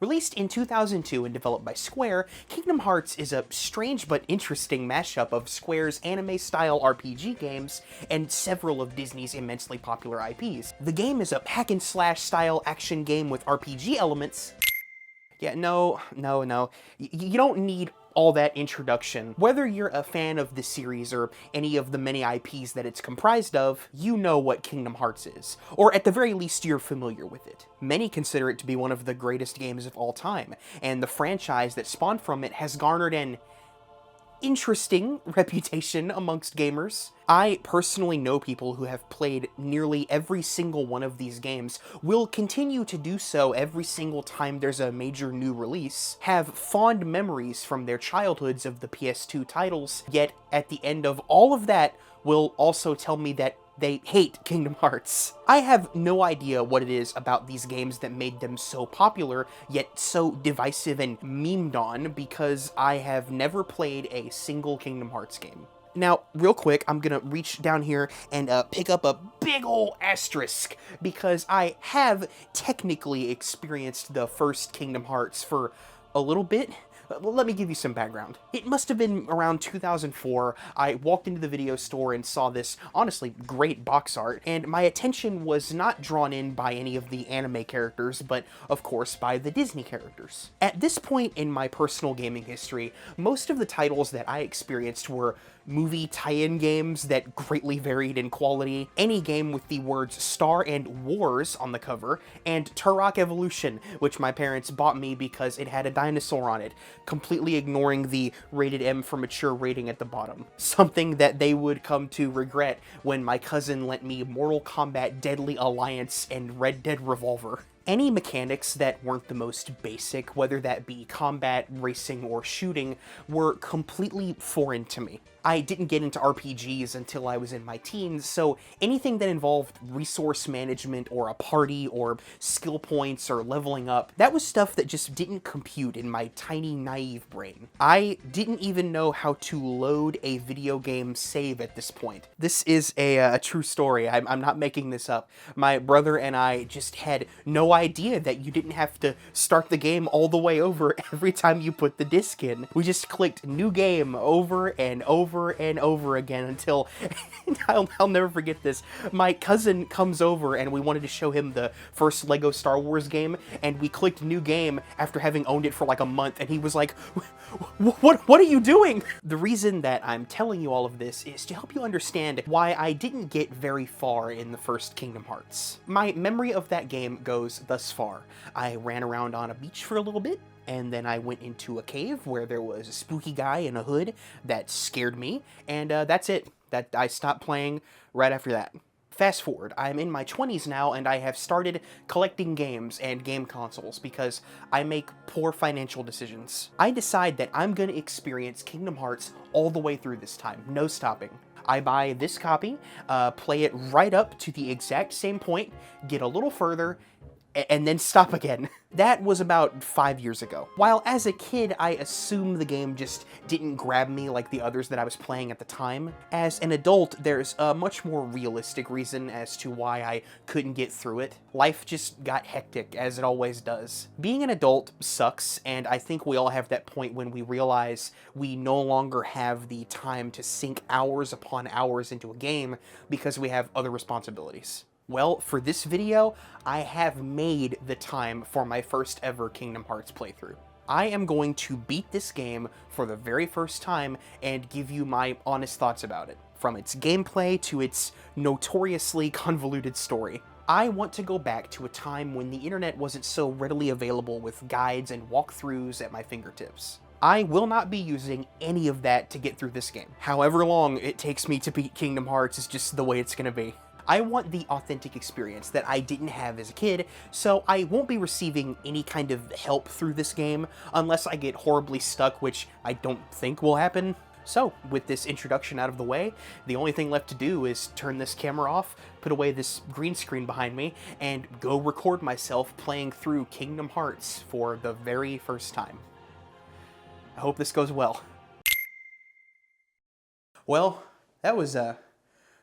Released in 2002 and developed by Square, Kingdom Hearts is a strange but interesting mashup of Square's anime-style RPG games and several of Disney's immensely popular IPs. The game is a hack-and-slash style action game with RPG elements. Yeah, no. You don't need all that introduction. Whether you're a fan of the series or any of the many IPs that it's comprised of, you know what Kingdom Hearts is, or at the very least you're familiar with it. Many consider it to be one of the greatest games of all time, and the franchise that spawned from it has garnered an interesting reputation amongst gamers. I personally know people who have played nearly every single one of these games, will continue to do so every single time there's a major new release, have fond memories from their childhoods of the PS2 titles, yet at the end of all of that will also tell me that they hate Kingdom Hearts. I have no idea what it is about these games that made them so popular, yet so divisive and memed on, because I have never played a single Kingdom Hearts game. Now, real quick, I'm gonna reach down here and pick up a big ol' asterisk, because I have technically experienced the first Kingdom Hearts for a little bit. Let me give you some background. It must have been around 2004, I walked into the video store and saw this, honestly, great box art, and my attention was not drawn in by any of the anime characters, but of course by the Disney characters. At this point in my personal gaming history, most of the titles that I experienced were movie tie-in games that greatly varied in quality, any game with the words Star and Wars on the cover, and Turok Evolution, which my parents bought me because it had a dinosaur on it, completely ignoring the rated M for mature rating at the bottom. Something that they would come to regret when my cousin lent me Mortal Kombat Deadly Alliance and Red Dead Revolver. Any mechanics that weren't the most basic, whether that be combat, racing, or shooting, were completely foreign to me. I didn't get into RPGs until I was in my teens, so anything that involved resource management or a party or skill points or leveling up, that was stuff that just didn't compute in my tiny, naive brain. I didn't even know how to load a video game save at this point. This is a true story. I'm not making this up. My brother and I just had no idea that you didn't have to start the game all the way over every time you put the disc in. We just clicked new game over and over and over again until I'll never forget this. My cousin comes over and we wanted to show him the first Lego Star Wars game, and we clicked new game after having owned it for like a month, and he was like, what are you doing? The reason that I'm telling you all of this is to help you understand why I didn't get very far in the first Kingdom Hearts. My memory of that game goes thus far. I ran around on a beach for a little bit, and then I went into a cave where there was a spooky guy in a hood that scared me, and that's it. I stopped playing right after that. Fast forward, I'm in my 20s now, and I have started collecting games and game consoles because I make poor financial decisions. I decide that I'm gonna experience Kingdom Hearts all the way through this time, no stopping. I buy this copy, play it right up to the exact same point, get a little further, and then stop again. That was about 5 years ago. While as a kid, I assumed the game just didn't grab me like the others that I was playing at the time, as an adult, there's a much more realistic reason as to why I couldn't get through it. Life just got hectic, as it always does. Being an adult sucks, and I think we all have that point when we realize we no longer have the time to sink hours upon hours into a game because we have other responsibilities. Well, for this video, I have made the time for my first ever Kingdom Hearts playthrough. I am going to beat this game for the very first time and give you my honest thoughts about it, from its gameplay to its notoriously convoluted story. I want to go back to a time when the internet wasn't so readily available with guides and walkthroughs at my fingertips. I will not be using any of that to get through this game. However long it takes me to beat Kingdom Hearts is just the way it's gonna be. I want the authentic experience that I didn't have as a kid, so I won't be receiving any kind of help through this game unless I get horribly stuck, which I don't think will happen. So, with this introduction out of the way, the only thing left to do is turn this camera off, put away this green screen behind me, and go record myself playing through Kingdom Hearts for the very first time. I hope this goes well. Well, that was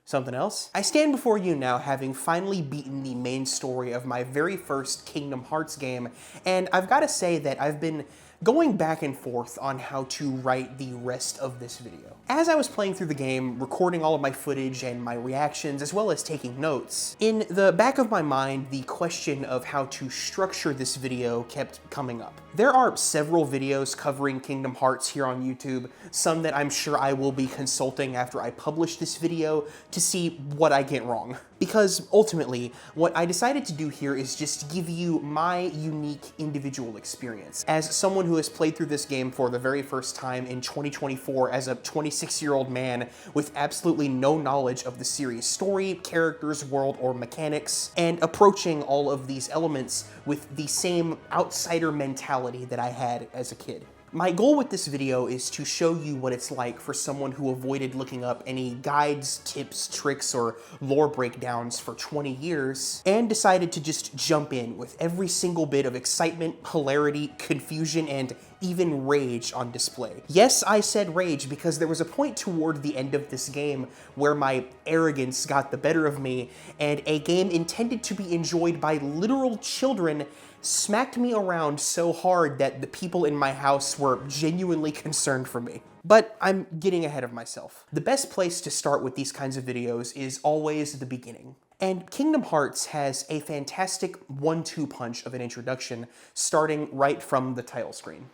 Something else? I stand before you now having finally beaten the main story of my very first Kingdom Hearts game, and I've got to say that I've been going back and forth on how to write the rest of this video. As I was playing through the game, recording all of my footage and my reactions, as well as taking notes, in the back of my mind, the question of how to structure this video kept coming up. There are several videos covering Kingdom Hearts here on YouTube, some that I'm sure I will be consulting after I publish this video to see what I get wrong. Because ultimately, what I decided to do here is just give you my unique individual experience. As someone who has played through this game for the very first time in 2024 as a 26-year-old man with absolutely no knowledge of the series' story, characters, world, or mechanics, and approaching all of these elements with the same outsider mentality that I had as a kid. My goal with this video is to show you what it's like for someone who avoided looking up any guides, tips, tricks, or lore breakdowns for 20 years, and decided to just jump in with every single bit of excitement, hilarity, confusion, and even rage on display. Yes, I said rage because there was a point toward the end of this game where my arrogance got the better of me, and a game intended to be enjoyed by literal children smacked me around so hard that the people in my house were genuinely concerned for me. But I'm getting ahead of myself. The best place to start with these kinds of videos is always the beginning. And Kingdom Hearts has a fantastic 1-2 punch of an introduction, starting right from the title screen.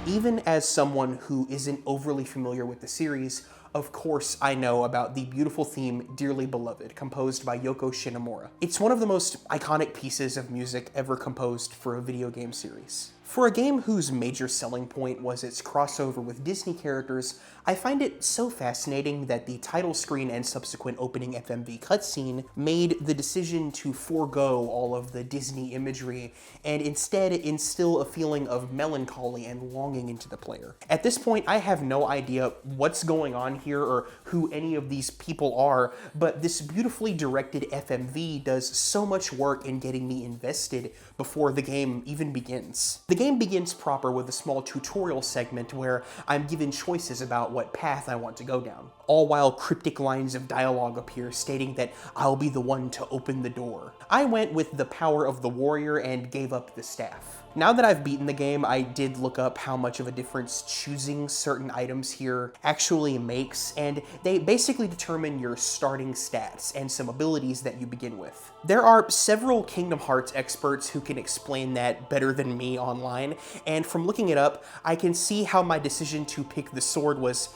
Even as someone who isn't overly familiar with the series, of course I know about the beautiful theme Dearly Beloved, composed by Yoko Shinomura. It's one of the most iconic pieces of music ever composed for a video game series. For a game whose major selling point was its crossover with Disney characters, I find it so fascinating that the title screen and subsequent opening FMV cutscene made the decision to forego all of the Disney imagery and instead instill a feeling of melancholy and longing into the player. At this point, I have no idea what's going on here or who any of these people are, but this beautifully directed FMV does so much work in getting me invested before the game even begins. The game begins proper with a small tutorial segment where I'm given choices about what path I want to go down, all while cryptic lines of dialogue appear stating that I'll be the one to open the door. I went with the power of the warrior and gave up the staff. Now that I've beaten the game, I did look up how much of a difference choosing certain items here actually makes, and they basically determine your starting stats and some abilities that you begin with. There are several Kingdom Hearts experts who can explain that better than me online, and from looking it up, I can see how my decision to pick the sword was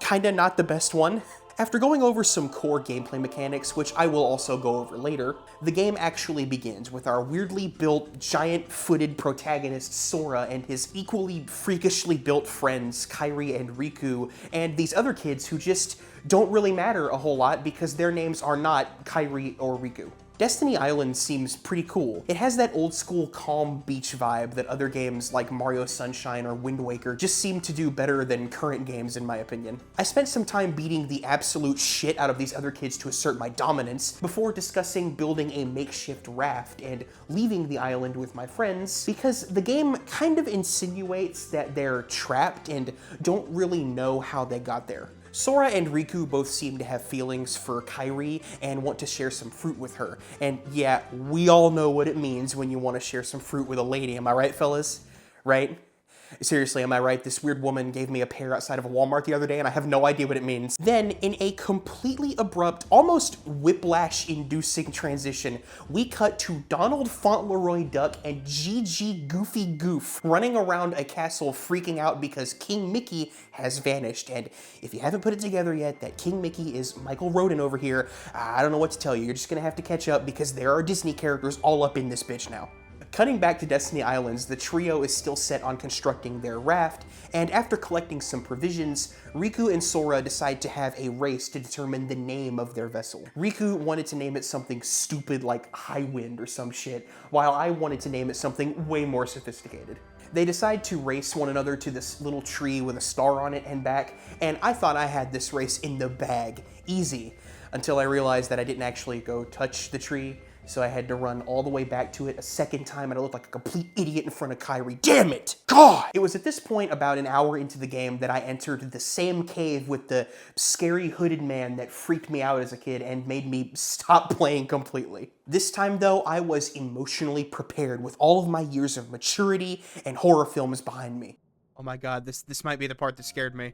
kinda not the best one. After going over some core gameplay mechanics, which I will also go over later, the game actually begins with our weirdly built, giant-footed protagonist Sora and his equally freakishly built friends Kairi and Riku, and these other kids who just don't really matter a whole lot because their names are not Kairi or Riku. Destiny Island seems pretty cool. It has that old school calm beach vibe that other games like Mario Sunshine or Wind Waker just seem to do better than current games in my opinion. I spent some time beating the absolute shit out of these other kids to assert my dominance before discussing building a makeshift raft and leaving the island with my friends because the game kind of insinuates that they're trapped and don't really know how they got there. Sora and Riku both seem to have feelings for Kairi and want to share some fruit with her. And yeah, we all know what it means when you want to share some fruit with a lady, am I right, fellas? Right? Seriously, am I right? This weird woman gave me a pear outside of a Walmart the other day and I have no idea what it means. Then, in a completely abrupt, almost whiplash-inducing transition, we cut to Donald Fauntleroy Duck and GG Goofy Goof running around a castle freaking out because King Mickey has vanished. And if you haven't put it together yet, that King Mickey is Michael Rodin over here. I don't know what to tell you. You're just gonna have to catch up because there are Disney characters all up in this bitch now. Cutting back to Destiny Islands, the trio is still set on constructing their raft, and after collecting some provisions, Riku and Sora decide to have a race to determine the name of their vessel. Riku wanted to name it something stupid like High Wind or some shit, while I wanted to name it something way more sophisticated. They decide to race one another to this little tree with a star on it and back, and I thought I had this race in the bag, easy, until I realized that I didn't actually go touch the tree. so I had to run all the way back to it a second time, and I looked like a complete idiot in front of Kairi. Damn it! God! It was at this point, about an hour into the game, that I entered the same cave with the scary hooded man that freaked me out as a kid and made me stop playing completely. This time though, I was emotionally prepared with all of my years of maturity and horror films behind me. Oh my god, this might be the part that scared me.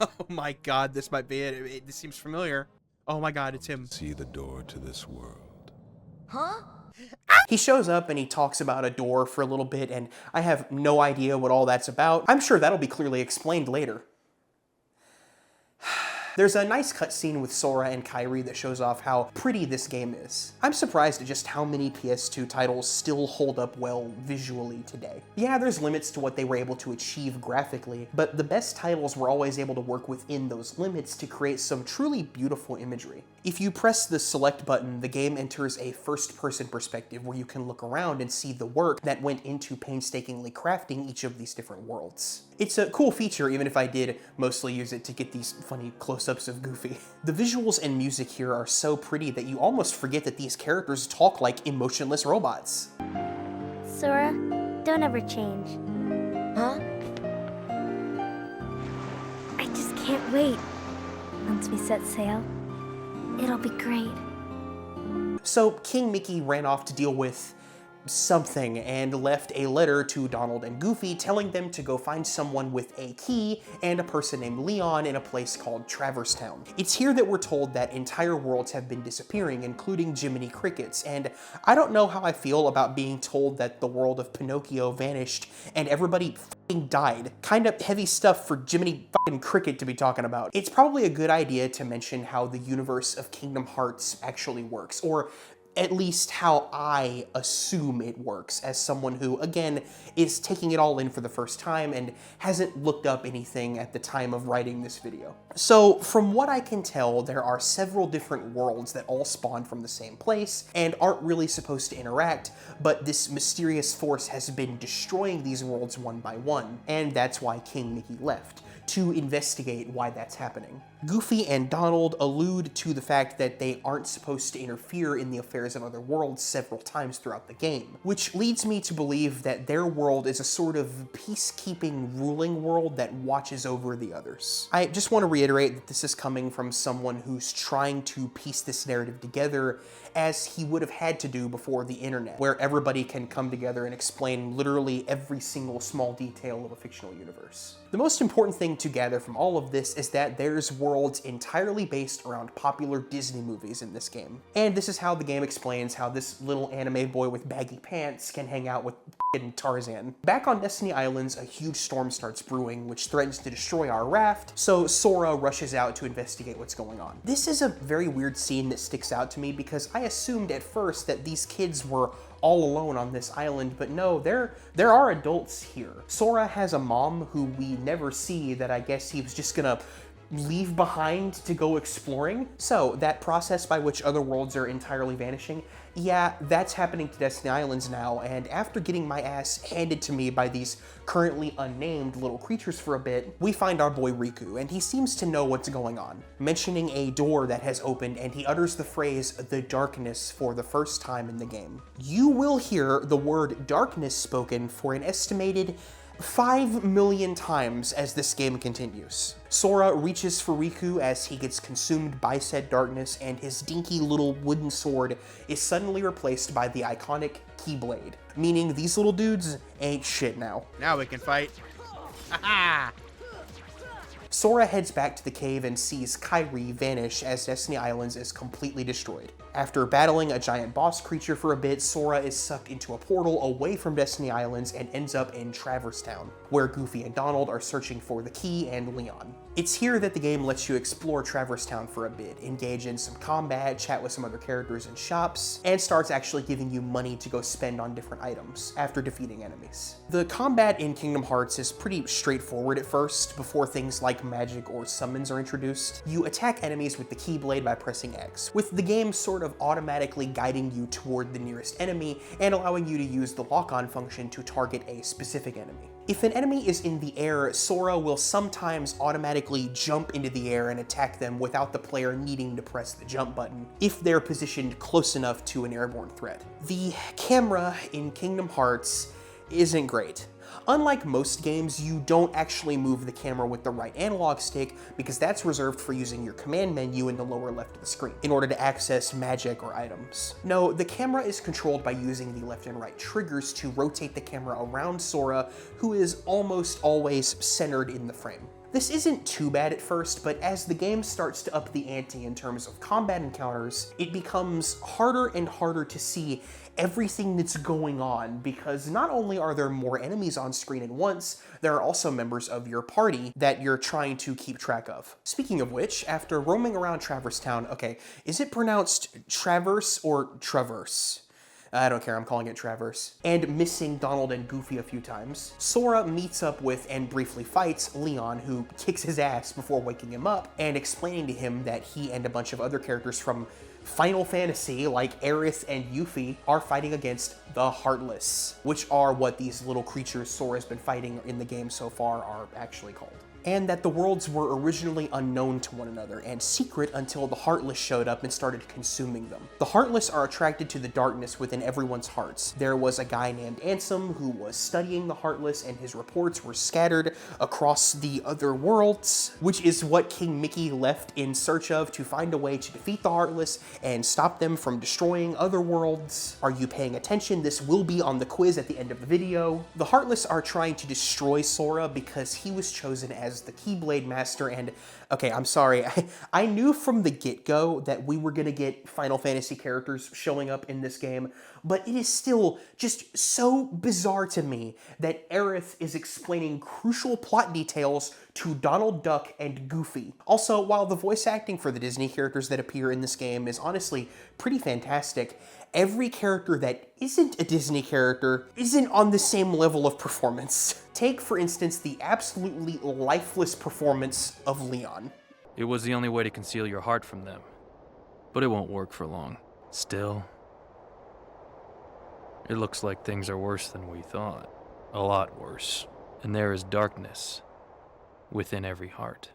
Oh my god, this might be it. This seems familiar. Oh my god, it's him. See the door to this world. Huh? He shows up and he talks about a door for a little bit, and I have no idea what all that's about. I'm sure that'll be clearly explained later. There's a nice cutscene with Sora and Kairi that shows off how pretty this game is. I'm surprised at just how many PS2 titles still hold up well visually today. Yeah, there's limits to what they were able to achieve graphically, but the best titles were always able to work within those limits to create some truly beautiful imagery. If you press the select button, the game enters a first-person perspective where you can look around and see the work that went into painstakingly crafting each of these different worlds. It's a cool feature, even if I did mostly use it to get these funny close-ups of Goofy. The visuals and music here are so pretty that you almost forget that these characters talk like emotionless robots. Sora, don't ever change. Huh? I just can't wait. Once we set sail, it'll be great. So King Mickey ran off to deal with something and left a letter to Donald and Goofy telling them to go find someone with a key and a person named Leon in a place called Traverse Town. It's here that we're told that entire worlds have been disappearing, including Jiminy Cricket's, and I don't know how I feel about being told that the world of Pinocchio vanished and everybody f***ing died. Kinda heavy stuff for Jiminy f***ing Cricket to be talking about. It's probably a good idea to mention how the universe of Kingdom Hearts actually works, or at least how I assume it works, as someone who, again, is taking it all in for the first time and hasn't looked up anything at the time of writing this video. So, from what I can tell, there are several different worlds that all spawn from the same place and aren't really supposed to interact, but this mysterious force has been destroying these worlds one by one, and that's why King Mickey left, to investigate why that's happening. Goofy and Donald allude to the fact that they aren't supposed to interfere in the affairs of other worlds several times throughout the game, which leads me to believe that their world is a sort of peacekeeping ruling world that watches over the others. I just want to reiterate that this is coming from someone who's trying to piece this narrative together as he would have had to do before the internet, where everybody can come together and explain literally every single small detail of a fictional universe. The most important thing to gather from all of this is that there's worlds entirely based around popular Disney movies in this game. And this is how the game explains how this little anime boy with baggy pants can hang out with f***ing Tarzan. Back on Destiny Islands, a huge storm starts brewing, which threatens to destroy our raft, so Sora rushes out to investigate what's going on. This is a very weird scene that sticks out to me because I assumed at first that these kids were all alone on this island, but no, there are adults here. Sora has a mom who we never see that I guess he was just gonna leave behind to go exploring. So that process by which other worlds are entirely vanishing, yeah, that's happening to Destiny Islands now, and after getting my ass handed to me by these currently unnamed little creatures for a bit, we find our boy Riku, and he seems to know what's going on, mentioning a door that has opened, and he utters the phrase, "the darkness," for the first time in the game. You will hear the word darkness spoken for an estimated 5 million times as this game continues. Sora reaches for Riku as he gets consumed by said darkness, and his dinky little wooden sword is suddenly replaced by the iconic Keyblade, meaning these little dudes ain't shit now. Now we can fight. Haha! Sora heads back to the cave and sees Kairi vanish as Destiny Islands is completely destroyed. After battling a giant boss creature for a bit, Sora is sucked into a portal away from Destiny Islands and ends up in Traverse Town, where Goofy and Donald are searching for the key and Leon. It's here that the game lets you explore Traverse Town for a bit, engage in some combat, chat with some other characters in shops, and starts actually giving you money to go spend on different items after defeating enemies. The combat in Kingdom Hearts is pretty straightforward at first, before things like magic or summons are introduced. You attack enemies with the Keyblade by pressing X, with the game sort of automatically guiding you toward the nearest enemy and allowing you to use the lock-on function to target a specific enemy. If an enemy is in the air, Sora will sometimes automatically jump into the air and attack them without the player needing to press the jump button, if they're positioned close enough to an airborne threat. The camera in Kingdom Hearts isn't great. Unlike most games, you don't actually move the camera with the right analog stick because that's reserved for using your command menu in the lower left of the screen in order to access magic or items. No, the camera is controlled by using the left and right triggers to rotate the camera around Sora, who is almost always centered in the frame. This isn't too bad at first, but as the game starts to up the ante in terms of combat encounters, it becomes harder and harder to see everything that's going on, because not only are there more enemies on screen at once, there are also members of your party that you're trying to keep track of. Speaking of which, after roaming around Traverse Town, okay, is it pronounced Traverse or Traverse? I don't care, I'm calling it Traverse. And missing Donald and Goofy a few times, Sora meets up with and briefly fights Leon, who kicks his ass before waking him up and explaining to him that he and a bunch of other characters from Final Fantasy, like Aerith and Yuffie, are fighting against the Heartless, which are what these little creatures Sora's been fighting in the game so far are actually called. And that the worlds were originally unknown to one another and secret until the Heartless showed up and started consuming them. The Heartless are attracted to the darkness within everyone's hearts. There was a guy named Ansem who was studying the Heartless, and his reports were scattered across the other worlds, which is what King Mickey left in search of to find a way to defeat the Heartless and stop them from destroying other worlds. Are you paying attention? This will be on the quiz at the end of the video. The Heartless are trying to destroy Sora because he was chosen as the Keyblade Master, and okay, I'm sorry, I knew from the get-go that we were gonna get Final Fantasy characters showing up in this game, but it is still just so bizarre to me that Aerith is explaining crucial plot details to Donald Duck and Goofy. Also, while the voice acting for the Disney characters that appear in this game is honestly pretty fantastic, every character that isn't a Disney character isn't on the same level of performance. Take, for instance, the absolutely lifeless performance of Leon. It was the only way to conceal your heart from them, but it won't work for long. Still, it looks like things are worse than we thought. A lot worse. And there is darkness within every heart.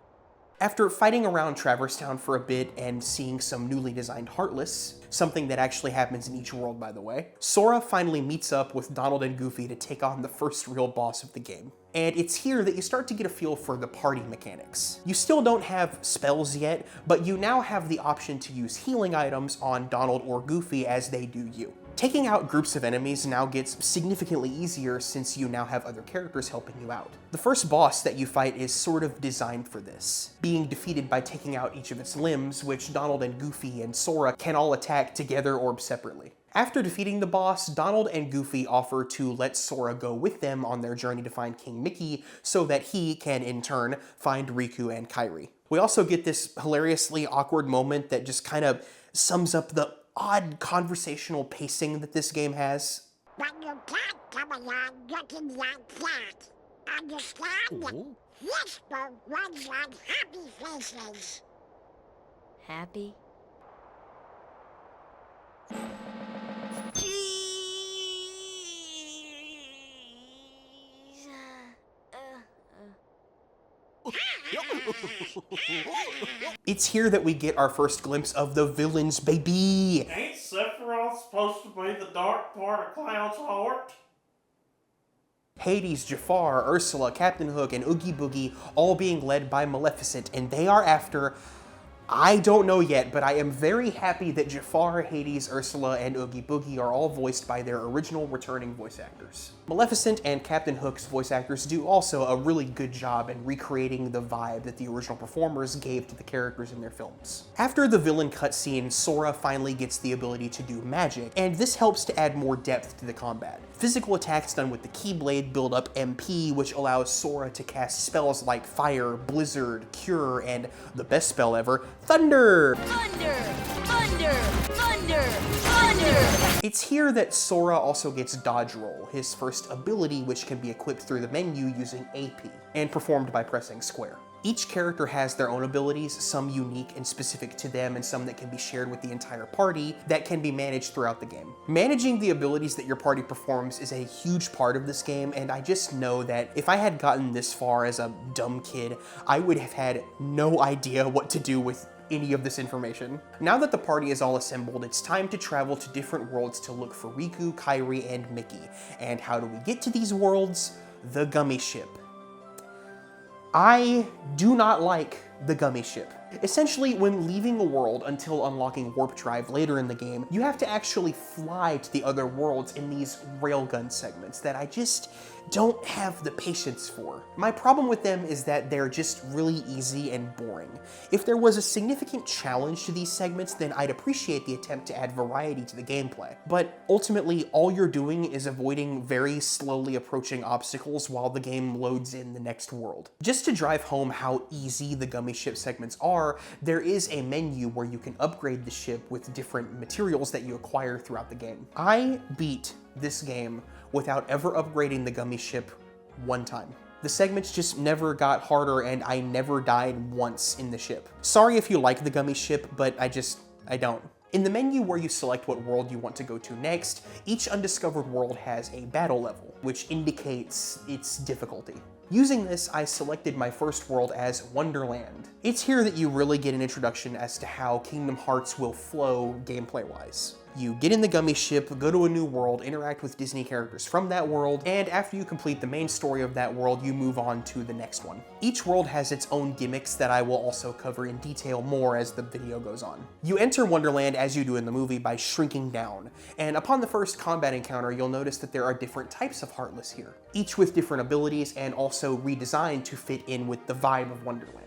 After fighting around Traverse Town for a bit and seeing some newly designed Heartless, something that actually happens in each world by the way, Sora finally meets up with Donald and Goofy to take on the first real boss of the game. And it's here that you start to get a feel for the party mechanics. You still don't have spells yet, but you now have the option to use healing items on Donald or Goofy as they do you. Taking out groups of enemies now gets significantly easier since you now have other characters helping you out. The first boss that you fight is sort of designed for this, being defeated by taking out each of its limbs, which Donald and Goofy and Sora can all attack together or separately. After defeating the boss, Donald and Goofy offer to let Sora go with them on their journey to find King Mickey so that he can, in turn, find Riku and Kairi. We also get this hilariously awkward moment that just kind of sums up the odd conversational pacing that this game has. But you can't come along looking like that. Understand? This boat runs on happy faces. Happy? It's here that we get our first glimpse of the villains, baby! Ain't Sephiroth supposed to be the dark part of Cloud's heart? Hades, Jafar, Ursula, Captain Hook, and Oogie Boogie all being led by Maleficent, and they are after... I don't know yet, but I am very happy that Jafar, Hades, Ursula, and Oogie Boogie are all voiced by their original returning voice actors. Maleficent and Captain Hook's voice actors do also a really good job in recreating the vibe that the original performers gave to the characters in their films. After the villain cutscene, Sora finally gets the ability to do magic, and this helps to add more depth to the combat. Physical attacks done with the Keyblade build up MP, which allows Sora to cast spells like Fire, Blizzard, Cure, and the best spell ever, Thunder! Thunder! Thunder! Thunder! Thunder! It's here that Sora also gets Dodge Roll, his first ability which can be equipped through the menu using AP, and performed by pressing square. Each character has their own abilities, some unique and specific to them, and some that can be shared with the entire party that can be managed throughout the game. Managing the abilities that your party performs is a huge part of this game, and I just know that if I had gotten this far as a dumb kid, I would have had no idea what to do with any of this information. Now that the party is all assembled, it's time to travel to different worlds to look for Riku, Kairi, and Mickey. And how do we get to these worlds? The gummy ship. I do not like the gummy ship. Essentially, when leaving a world until unlocking warp drive later in the game, you have to actually fly to the other worlds in these railgun segments that I just don't have the patience for. My problem with them is that they're just really easy and boring. If there was a significant challenge to these segments, then I'd appreciate the attempt to add variety to the gameplay. But ultimately, all you're doing is avoiding very slowly approaching obstacles while the game loads in the next world. Just to drive home how easy the gummy ship segments are, there is a menu where you can upgrade the ship with different materials that you acquire throughout the game. I beat this game without ever upgrading the gummy ship one time. The segments just never got harder and I never died once in the ship. Sorry if you like the gummy ship, but I don't. In the menu where you select what world you want to go to next, each undiscovered world has a battle level, which indicates its difficulty. Using this, I selected my first world as Wonderland. It's here that you really get an introduction as to how Kingdom Hearts will flow gameplay-wise. You get in the gummy ship, go to a new world, interact with Disney characters from that world, and after you complete the main story of that world, you move on to the next one. Each world has its own gimmicks that I will also cover in detail more as the video goes on. You enter Wonderland as you do in the movie by shrinking down, and upon the first combat encounter, you'll notice that there are different types of Heartless here, each with different abilities and also redesigned to fit in with the vibe of Wonderland.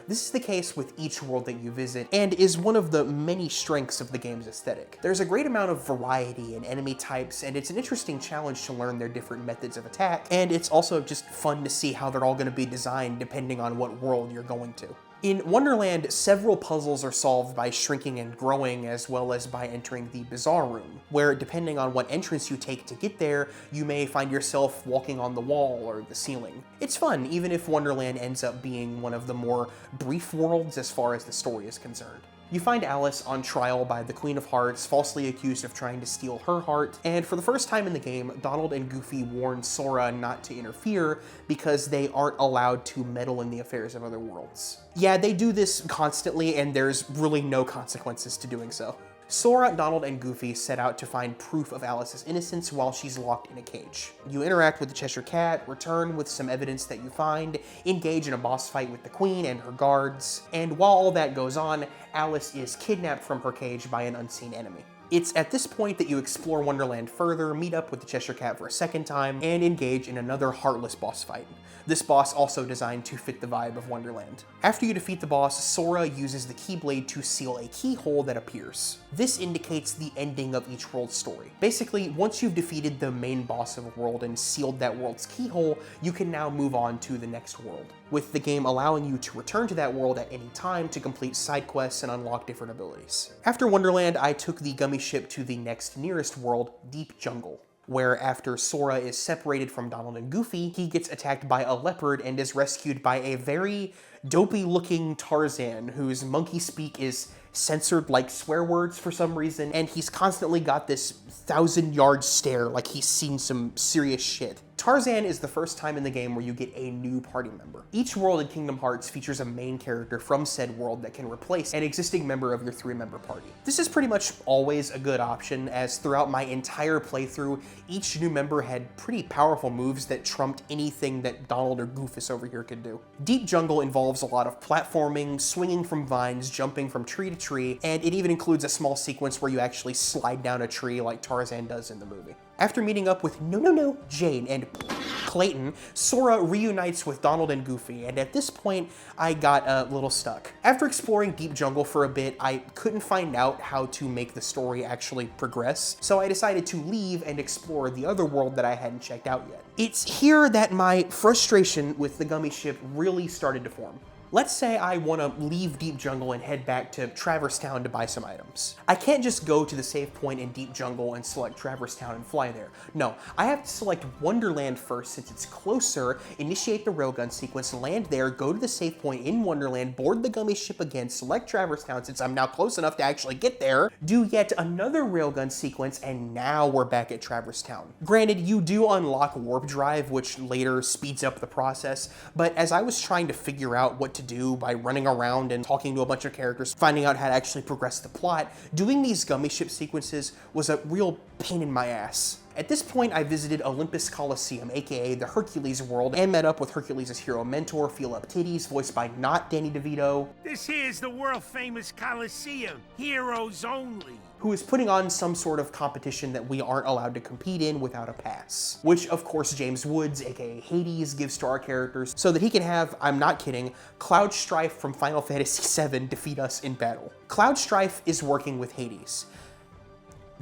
This is the case with each world that you visit, and is one of the many strengths of the game's aesthetic. There's a great amount of variety in enemy types, and it's an interesting challenge to learn their different methods of attack, and it's also just fun to see how they're all going to be designed depending on what world you're going to. In Wonderland, several puzzles are solved by shrinking and growing, as well as by entering the Bizarre Room, where depending on what entrance you take to get there, you may find yourself walking on the wall or the ceiling. It's fun, even if Wonderland ends up being one of the more brief worlds as far as the story is concerned. You find Alice on trial by the Queen of Hearts, falsely accused of trying to steal her heart, and for the first time in the game, Donald and Goofy warn Sora not to interfere because they aren't allowed to meddle in the affairs of other worlds. Yeah, they do this constantly, and there's really no consequences to doing so. Sora, Donald, and Goofy set out to find proof of Alice's innocence while she's locked in a cage. You interact with the Cheshire Cat, return with some evidence that you find, engage in a boss fight with the Queen and her guards, and while all that goes on, Alice is kidnapped from her cage by an unseen enemy. It's at this point that you explore Wonderland further, meet up with the Cheshire Cat for a second time, and engage in another Heartless boss fight. This boss also designed to fit the vibe of Wonderland. After you defeat the boss, Sora uses the Keyblade to seal a keyhole that appears. This indicates the ending of each world's story. Basically, once you've defeated the main boss of a world and sealed that world's keyhole, you can now move on to the next world, with the game allowing you to return to that world at any time to complete side quests and unlock different abilities. After Wonderland, I took the gummy ship to the next nearest world, Deep Jungle, where after Sora is separated from Donald and Goofy, he gets attacked by a leopard and is rescued by a very dopey-looking Tarzan whose monkey speak is censored like swear words for some reason, and he's constantly got this 1,000-yard stare like he's seen some serious shit. Tarzan is the first time in the game where you get a new party member. Each world in Kingdom Hearts features a main character from said world that can replace an existing member of your 3-member party. This is pretty much always a good option, as throughout my entire playthrough, each new member had pretty powerful moves that trumped anything that Donald or Goofus over here could do. Deep Jungle involves a lot of platforming, swinging from vines, jumping from tree to tree, and it even includes a small sequence where you actually slide down a tree like Tarzan does in the movie. After meeting up with Jane and Clayton, Sora reunites with Donald and Goofy, and at this point, I got a little stuck. After exploring Deep Jungle for a bit, I couldn't find out how to make the story actually progress, so I decided to leave and explore the other world that I hadn't checked out yet. It's here that my frustration with the gummy ship really started to form. Let's say I want to leave Deep Jungle and head back to Traverse Town to buy some items. I can't just go to the save point in Deep Jungle and select Traverse Town and fly there. No, I have to select Wonderland first since it's closer, initiate the railgun sequence, land there, go to the save point in Wonderland, board the gummy ship again, select Traverse Town since I'm now close enough to actually get there, do yet another railgun sequence, and now we're back at Traverse Town. Granted, you do unlock Warp Drive, which later speeds up the process, but as I was trying to figure out what to do by running around and talking to a bunch of characters, finding out how to actually progress the plot, doing these gummy ship sequences was a real pain in my ass. At this point, I visited Olympus Coliseum, aka the Hercules world, and met up with Hercules' hero mentor, Feel Up Titties, voiced by not Danny DeVito. This here's the world-famous Coliseum, heroes only. Who is putting on some sort of competition that we aren't allowed to compete in without a pass. Which, of course, James Woods, aka Hades, gives to our characters so that he can have, I'm not kidding, Cloud Strife from Final Fantasy VII defeat us in battle. Cloud Strife is working with Hades.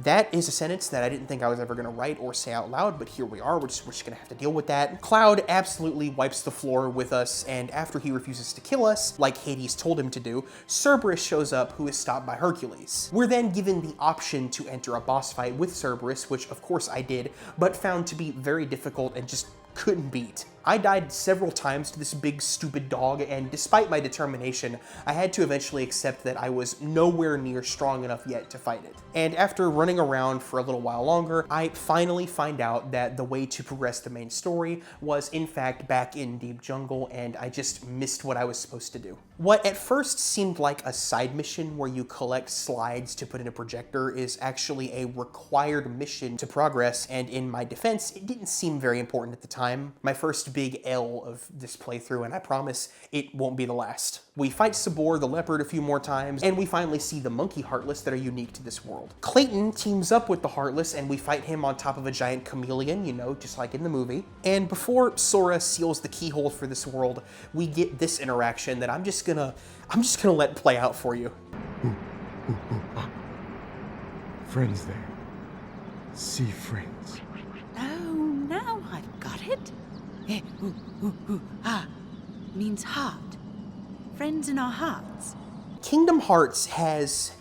That is a sentence that I didn't think I was ever gonna write or say out loud, but here we are, we're just gonna have to deal with that. Cloud absolutely wipes the floor with us, and after he refuses to kill us, like Hades told him to do, Cerberus shows up, who is stopped by Hercules. We're then given the option to enter a boss fight with Cerberus, which of course I did, but found to be very difficult and just couldn't beat. I died several times to this big stupid dog, and despite my determination, I had to eventually accept that I was nowhere near strong enough yet to fight it. And after running around for a little while longer, I finally find out that the way to progress the main story was in fact back in Deep Jungle, and I just missed what I was supposed to do. What at first seemed like a side mission where you collect slides to put in a projector is actually a required mission to progress, and in my defense, it didn't seem very important at the time. My first big L of this playthrough, and I promise it won't be the last. We fight Sabor the leopard a few more times, and we finally see the monkey Heartless that are unique to this world. Clayton teams up with the Heartless, and we fight him on top of a giant chameleon, you know, just like in the movie. And before Sora seals the keyhole for this world, we get this interaction that I'm just gonna let play out for you. Friends there. See friends. Oh, now I've got it. Means heart. Friends in our hearts. Kingdom Hearts has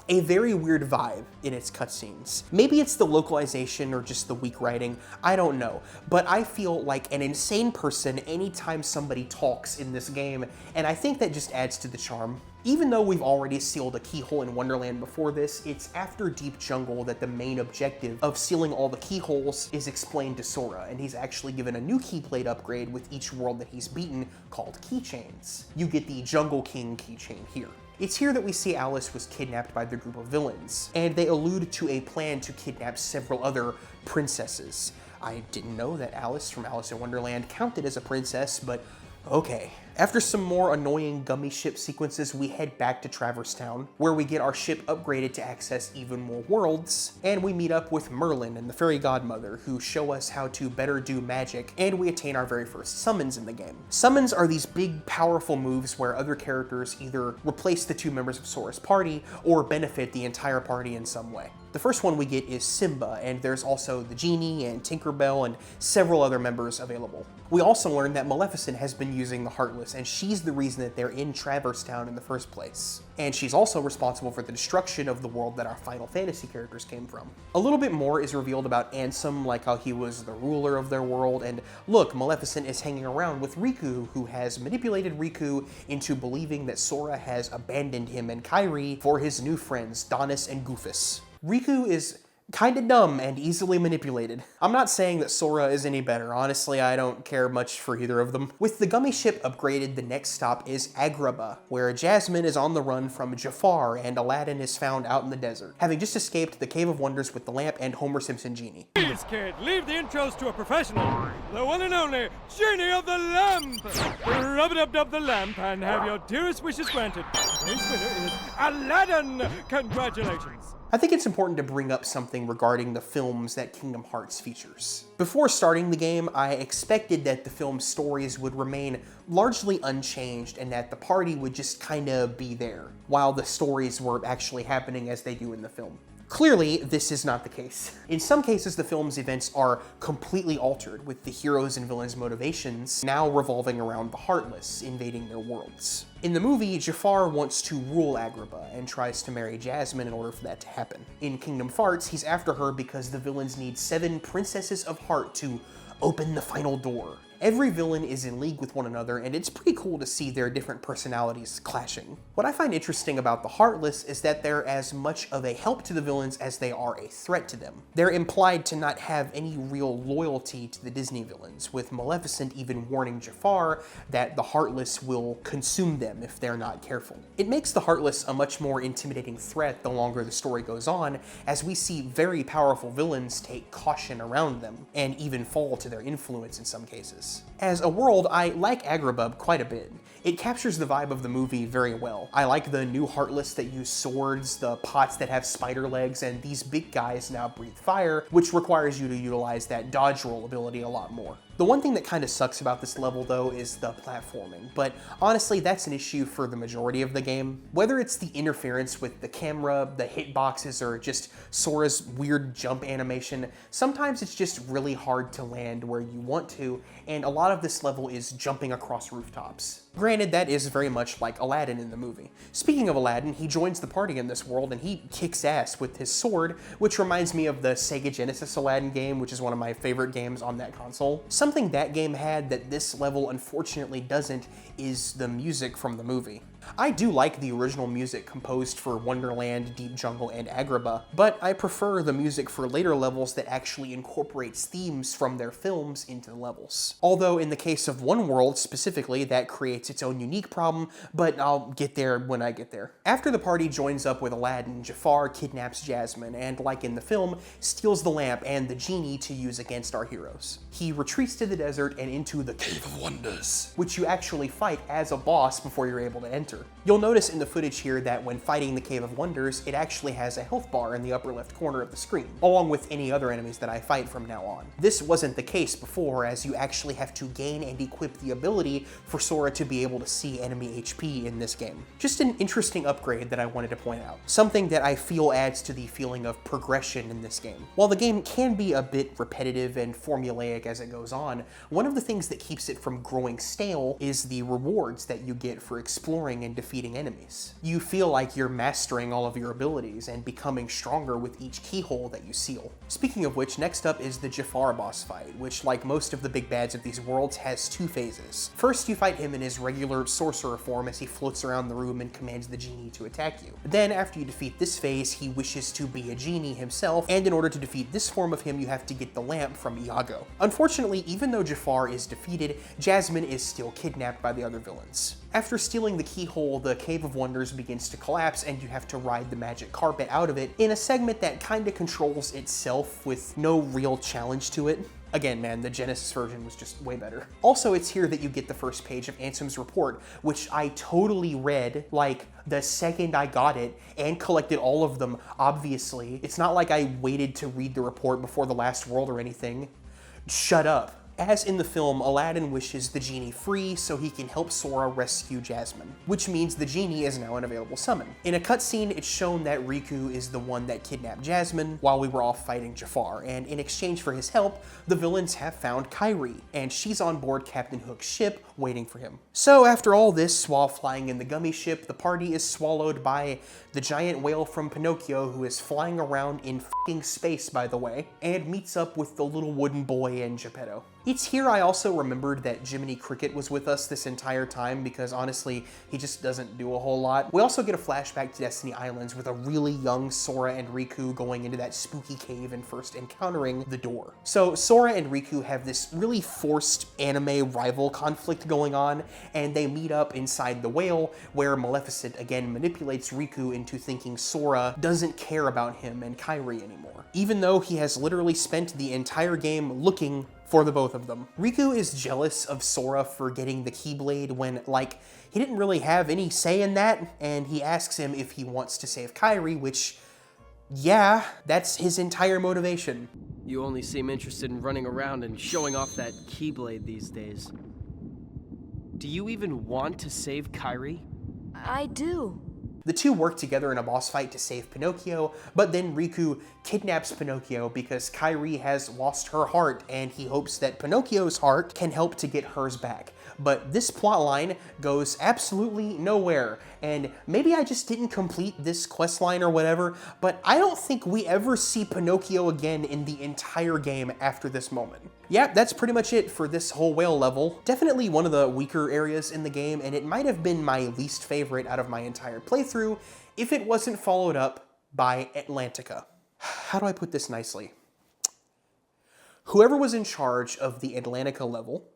a very weird vibe in its cutscenes. Maybe it's the localization or just the weak writing, I don't know, but I feel like an insane person anytime somebody talks in this game, and I think that just adds to the charm. Even though we've already sealed a keyhole in Wonderland before this, it's after Deep Jungle that the main objective of sealing all the keyholes is explained to Sora, and he's actually given a new keyplate upgrade with each world that he's beaten called keychains. You get the Jungle King keychain here. It's here that we see Alice was kidnapped by the group of villains, and they allude to a plan to kidnap several other princesses. I didn't know that Alice from Alice in Wonderland counted as a princess, but okay. After some more annoying gummy ship sequences, we head back to Traverse Town, where we get our ship upgraded to access even more worlds, and we meet up with Merlin and the Fairy Godmother, who show us how to better do magic, and we attain our very first summons in the game. Summons are these big, powerful moves where other characters either replace the two members of Sora's party, or benefit the entire party in some way. The first one we get is Simba, and there's also the Genie and Tinkerbell and several other members available. We also learn that Maleficent has been using the Heartless, and she's the reason that they're in Traverse Town in the first place. And she's also responsible for the destruction of the world that our Final Fantasy characters came from. A little bit more is revealed about Ansem, like how he was the ruler of their world, and look, Maleficent is hanging around with Riku, who has manipulated Riku into believing that Sora has abandoned him and Kairi for his new friends, Donis and Goofus. Riku is kinda dumb and easily manipulated. I'm not saying that Sora is any better, honestly I don't care much for either of them. With the gummy ship upgraded, the next stop is Agrabah, where Jasmine is on the run from Jafar and Aladdin is found out in the desert, having just escaped the Cave of Wonders with the lamp and Homer Simpson Genie. Please, kid, leave the intros to a professional, the one and only Genie of the Lamp! Rub-a-dub-dub the lamp and have your dearest wishes granted. Today's winner is Aladdin! Congratulations! I think it's important to bring up something regarding the films that Kingdom Hearts features. Before starting the game, I expected that the film's stories would remain largely unchanged and that the party would just kinda be there, while the stories were actually happening as they do in the film. Clearly, this is not the case. In some cases, the film's events are completely altered, with the heroes and villains' motivations now revolving around the Heartless invading their worlds. In the movie, Jafar wants to rule Agrabah and tries to marry Jasmine in order for that to happen. In Kingdom Hearts, he's after her because the villains need 7 Princesses of Heart to open the final door. Every villain is in league with one another, and it's pretty cool to see their different personalities clashing. What I find interesting about the Heartless is that they're as much of a help to the villains as they are a threat to them. They're implied to not have any real loyalty to the Disney villains, with Maleficent even warning Jafar that the Heartless will consume them if they're not careful. It makes the Heartless a much more intimidating threat the longer the story goes on, as we see very powerful villains take caution around them, and even fall to their influence in some cases. As a world, I like Agrabah quite a bit. It captures the vibe of the movie very well. I like the new Heartless that use swords, the pots that have spider legs, and these big guys now breathe fire, which requires you to utilize that dodge roll ability a lot more. The one thing that kind of sucks about this level though is the platforming, but honestly that's an issue for the majority of the game. Whether it's the interference with the camera, the hitboxes, or just Sora's weird jump animation, sometimes it's just really hard to land where you want to, and a lot of this level is jumping across rooftops. Granted, that is very much like Aladdin in the movie. Speaking of Aladdin, he joins the party in this world and he kicks ass with his sword, which reminds me of the Sega Genesis Aladdin game, which is one of my favorite games on that console. Something that game had that this level unfortunately doesn't is the music from the movie. I do like the original music composed for Wonderland, Deep Jungle, and Agrabah, but I prefer the music for later levels that actually incorporates themes from their films into the levels. Although in the case of One World specifically, that creates its own unique problem, but I'll get there when I get there. After the party joins up with Aladdin, Jafar kidnaps Jasmine and, like in the film, steals the lamp and the genie to use against our heroes. He retreats to the desert and into the Cave of Wonders, which you actually fight as a boss before you're able to enter. You'll notice in the footage here that when fighting the Cave of Wonders, it actually has a health bar in the upper left corner of the screen, along with any other enemies that I fight from now on. This wasn't the case before, as you actually have to gain and equip the ability for Sora to be able to see enemy HP in this game. Just an interesting upgrade that I wanted to point out. Something that I feel adds to the feeling of progression in this game. While the game can be a bit repetitive and formulaic as it goes on, one of the things that keeps it from growing stale is the rewards that you get for exploring and defeating enemies. You feel like you're mastering all of your abilities and becoming stronger with each keyhole that you seal. Speaking of which, next up is the Jafar boss fight, which, like most of the big bads of these worlds, has 2 phases. First, you fight him in his regular sorcerer form as he floats around the room and commands the genie to attack you. Then, after you defeat this phase, he wishes to be a genie himself, and in order to defeat this form of him, you have to get the lamp from Iago. Unfortunately, even though Jafar is defeated, Jasmine is still kidnapped by the other villains. After stealing the keyhole, the Cave of Wonders begins to collapse and you have to ride the magic carpet out of it in a segment that kinda controls itself with no real challenge to it. Again, man, the Genesis version was just way better. Also, it's here that you get the first page of Ansem's report, which I totally read, like, the second I got it, and collected all of them, obviously. It's not like I waited to read the report before the last world or anything. Shut up. As in the film, Aladdin wishes the genie free so he can help Sora rescue Jasmine, which means the genie is now an available summon. In a cutscene, it's shown that Riku is the one that kidnapped Jasmine while we were off fighting Jafar, and in exchange for his help, the villains have found Kairi, and she's on board Captain Hook's ship waiting for him. So after all this, while flying in the gummy ship, the party is swallowed by the giant whale from Pinocchio, who is flying around in f***ing space, by the way, and meets up with the little wooden boy and Geppetto. It's here I also remembered that Jiminy Cricket was with us this entire time, because honestly, he just doesn't do a whole lot. We also get a flashback to Destiny Islands with a really young Sora and Riku going into that spooky cave and first encountering the door. So Sora and Riku have this really forced anime rival conflict going on, and they meet up inside the whale, where Maleficent again manipulates Riku into thinking Sora doesn't care about him and Kairi anymore, even though he has literally spent the entire game looking for the both of them. Riku is jealous of Sora for getting the Keyblade when, like, he didn't really have any say in that, and he asks him if he wants to save Kairi, which, yeah, that's his entire motivation. You only seem interested in running around and showing off that Keyblade these days. Do you even want to save Kairi? I do. The two work together in a boss fight to save Pinocchio, but then Riku kidnaps Pinocchio because Kairi has lost her heart and he hopes that Pinocchio's heart can help to get hers back. But this plotline goes absolutely nowhere, and maybe I just didn't complete this questline or whatever, but I don't think we ever see Pinocchio again in the entire game after this moment. Yeah, that's pretty much it for this whole whale level. Definitely one of the weaker areas in the game, and it might have been my least favorite out of my entire playthrough if it wasn't followed up by Atlantica. How do I put this nicely? Whoever was in charge of the Atlantica level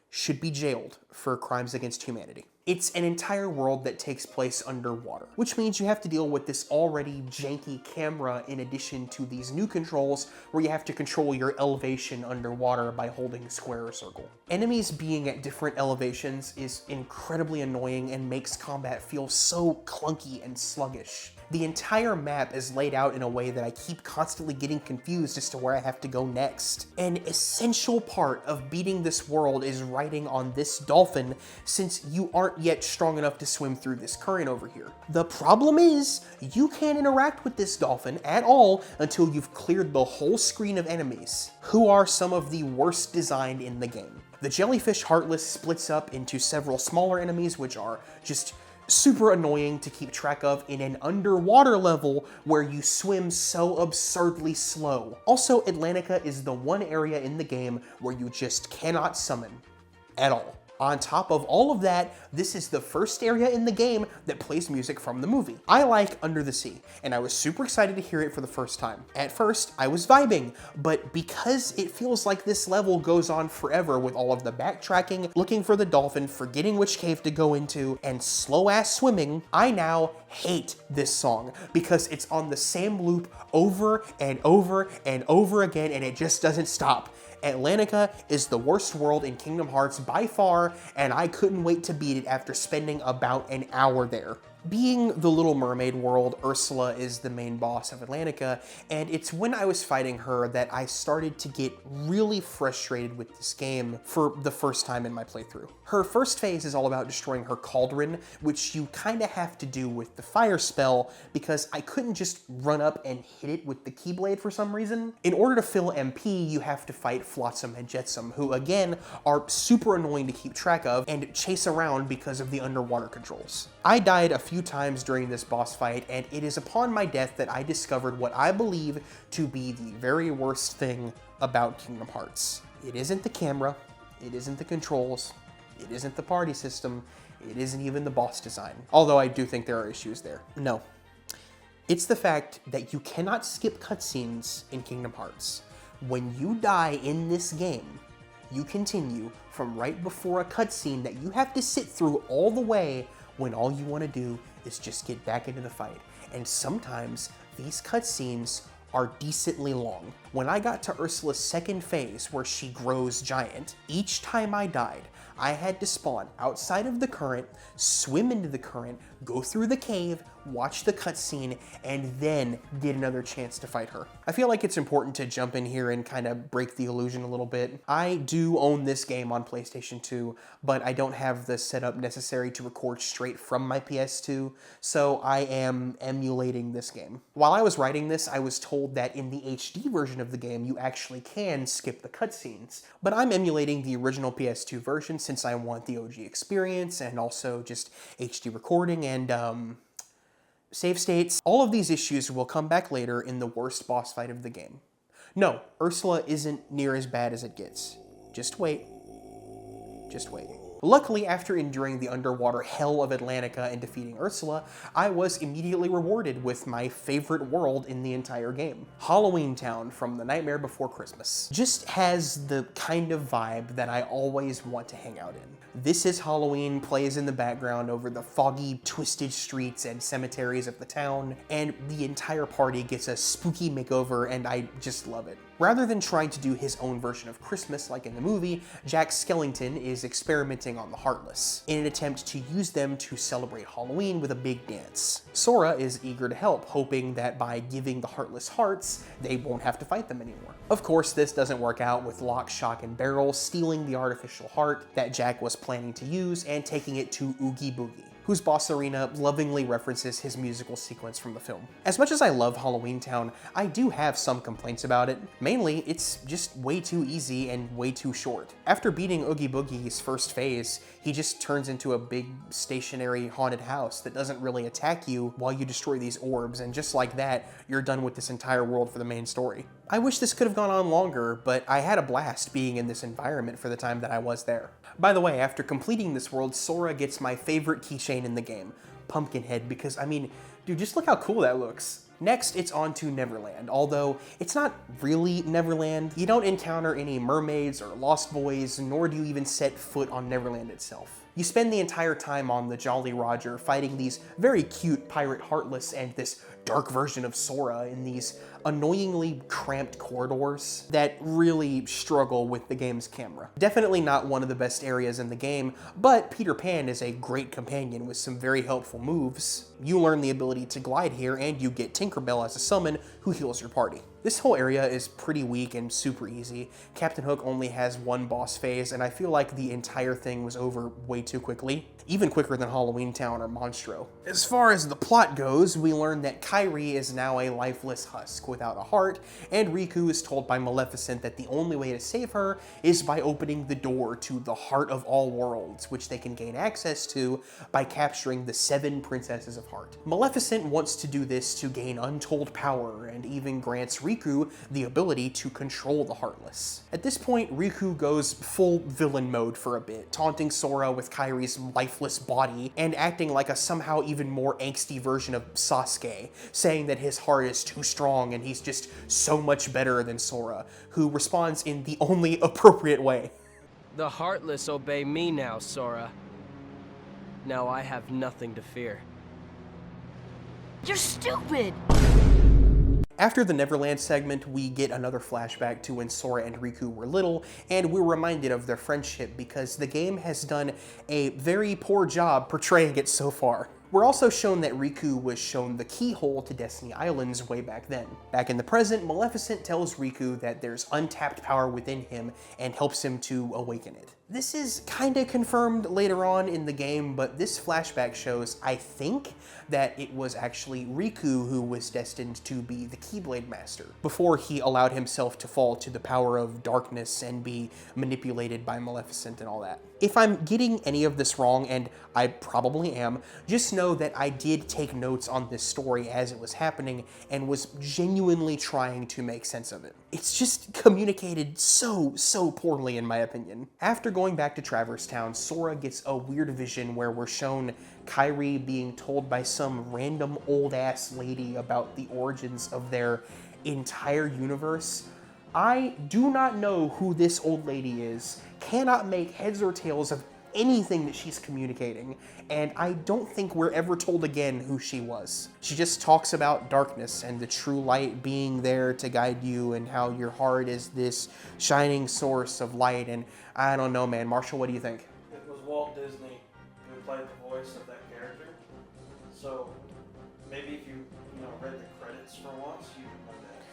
should be jailed for crimes against humanity. It's an entire world that takes place underwater, which means you have to deal with this already janky camera in addition to these new controls where you have to control your elevation underwater by holding square or circle. Enemies being at different elevations is incredibly annoying and makes combat feel so clunky and sluggish. The entire map is laid out in a way that I keep constantly getting confused as to where I have to go next. An essential part of beating this world is riding on this dolphin, since you aren't yet strong enough to swim through this current over here. The problem is, you can't interact with this dolphin at all until you've cleared the whole screen of enemies, who are some of the worst designed in the game. The jellyfish Heartless splits up into several smaller enemies, which are just super annoying to keep track of in an underwater level where you swim so absurdly slow. Also, Atlantica is the one area in the game where you just cannot summon at all. On top of all of that, this is the first area in the game that plays music from the movie. I like Under the Sea, and I was super excited to hear it for the first time. At first, I was vibing, but because it feels like this level goes on forever with all of the backtracking, looking for the dolphin, forgetting which cave to go into, and slow-ass swimming, I now hate this song because it's on the same loop over and over and over again, and it just doesn't stop. Atlantica is the worst world in Kingdom Hearts by far, and I couldn't wait to beat it after spending about an hour there. Being the Little Mermaid world, Ursula is the main boss of Atlantica, and it's when I was fighting her that I started to get really frustrated with this game for the first time in my playthrough. Her first phase is all about destroying her cauldron, which you kinda have to do with the fire spell because I couldn't just run up and hit it with the Keyblade for some reason. In order to fill MP, you have to fight Flotsam and Jetsam, who again are super annoying to keep track of and chase around because of the underwater controls. I died a few times during this boss fight, and it is upon my death that I discovered what I believe to be the very worst thing about Kingdom Hearts. It isn't the camera, it isn't the controls, it isn't the party system, it isn't even the boss design. Although I do think there are issues there. No. It's the fact that you cannot skip cutscenes in Kingdom Hearts. When you die in this game, you continue from right before a cutscene that you have to sit through all the way when all you want to do is just get back into the fight. And sometimes these cutscenes are decently long. When I got to Ursula's second phase where she grows giant, each time I died, I had to spawn outside of the current, swim into the current, go through the cave, watch the cutscene, and then get another chance to fight her. I feel like it's important to jump in here and kind of break the illusion a little bit. I do own this game on PlayStation 2, but I don't have the setup necessary to record straight from my PS2, so I am emulating this game. While I was writing this, I was told that in the HD version of the game, you actually can skip the cutscenes, but I'm emulating the original PS2 version since I want the OG experience and also just HD recording and save states. All of these issues will come back later in the worst boss fight of the game. No, Ursula isn't near as bad as it gets. Just wait. Just wait. Luckily, after enduring the underwater hell of Atlantica and defeating Ursula, I was immediately rewarded with my favorite world in the entire game. Halloween Town from The Nightmare Before Christmas just has the kind of vibe that I always want to hang out in. This Is Halloween plays in the background over the foggy, twisted streets and cemeteries of the town, and the entire party gets a spooky makeover, and I just love it. Rather than trying to do his own version of Christmas like in the movie, Jack Skellington is experimenting on the Heartless in an attempt to use them to celebrate Halloween with a big dance. Sora is eager to help, hoping that by giving the Heartless hearts, they won't have to fight them anymore. Of course, this doesn't work out, with Lock, Shock, and Barrel stealing the artificial heart that Jack was planning to use and taking it to Oogie Boogie, whose boss arena lovingly references his musical sequence from the film. As much as I love Halloween Town, I do have some complaints about it. Mainly, it's just way too easy and way too short. After beating Oogie Boogie's first phase, he just turns into a big stationary haunted house that doesn't really attack you while you destroy these orbs, and just like that, you're done with this entire world for the main story. I wish this could have gone on longer, but I had a blast being in this environment for the time that I was there. By the way, after completing this world, Sora gets my favorite keychain in the game, Pumpkinhead, because I mean, dude, just look how cool that looks. Next, it's on to Neverland, although it's not really Neverland. You don't encounter any mermaids or lost boys, nor do you even set foot on Neverland itself. You spend the entire time on the Jolly Roger fighting these very cute pirate Heartless and this dark version of Sora in these annoyingly cramped corridors that really struggle with the game's camera. Definitely not one of the best areas in the game, but Peter Pan is a great companion with some very helpful moves. You learn the ability to glide here, and you get Tinkerbell as a summon who heals your party. This whole area is pretty weak and super easy. Captain Hook only has one boss phase, and I feel like the entire thing was over way too quickly, even quicker than Halloween Town or Monstro. As far as the plot goes, we learn that Kairi is now a lifeless husk without a heart, and Riku is told by Maleficent that the only way to save her is by opening the door to the heart of all worlds, which they can gain access to by capturing the 7 Princesses of Heart. Maleficent wants to do this to gain untold power, and even grants Riku the ability to control the Heartless. At this point, Riku goes full villain mode for a bit, taunting Sora with Kairi's lifeless body and acting like a somehow even more angsty version of Sasuke, saying that his heart is too strong and he's just so much better than Sora, who responds in the only appropriate way. The Heartless obey me now, Sora. Now I have nothing to fear. You're stupid! After the Neverland segment, we get another flashback to when Sora and Riku were little, and we're reminded of their friendship because the game has done a very poor job portraying it so far. We're also shown that Riku was shown the keyhole to Destiny Islands way back then. Back in the present, Maleficent tells Riku that there's untapped power within him and helps him to awaken it. This is kinda confirmed later on in the game, but this flashback shows, I think, that it was actually Riku who was destined to be the Keyblade Master, before he allowed himself to fall to the power of darkness and be manipulated by Maleficent and all that. If I'm getting any of this wrong, and I probably am, just know that I did take notes on this story as it was happening and was genuinely trying to make sense of it. It's just communicated so poorly in my opinion. After going back to Traverse Town, Sora gets a weird vision where we're shown Kairi being told by some random old ass lady about the origins of their entire universe. I do not know who this old lady is, cannot make heads or tails of anything that she's communicating, and I don't think we're ever told again who she was. She just talks about darkness and the true light being there to guide you and how your heart is this shining source of light, and I don't know, man. Marshall, what do you think? It was Walt Disney who played the voice of that character, so maybe if you read the credits for once, you would know that.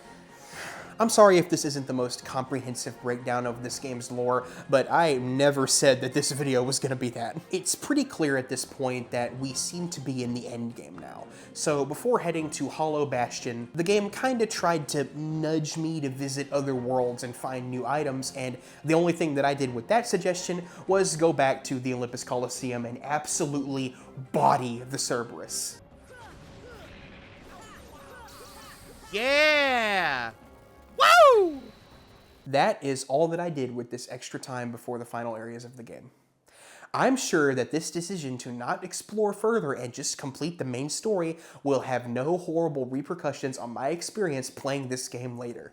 I'm sorry if this isn't the most comprehensive breakdown of this game's lore, but I never said that this video was gonna be that. It's pretty clear at this point that we seem to be in the end game now. So before heading to Hollow Bastion, the game kinda tried to nudge me to visit other worlds and find new items, and the only thing that I did with that suggestion was go back to the Olympus Coliseum and absolutely body the Cerberus. Yeah! Woo! That is all that I did with this extra time before the final areas of the game. I'm sure that this decision to not explore further and just complete the main story will have no horrible repercussions on my experience playing this game later.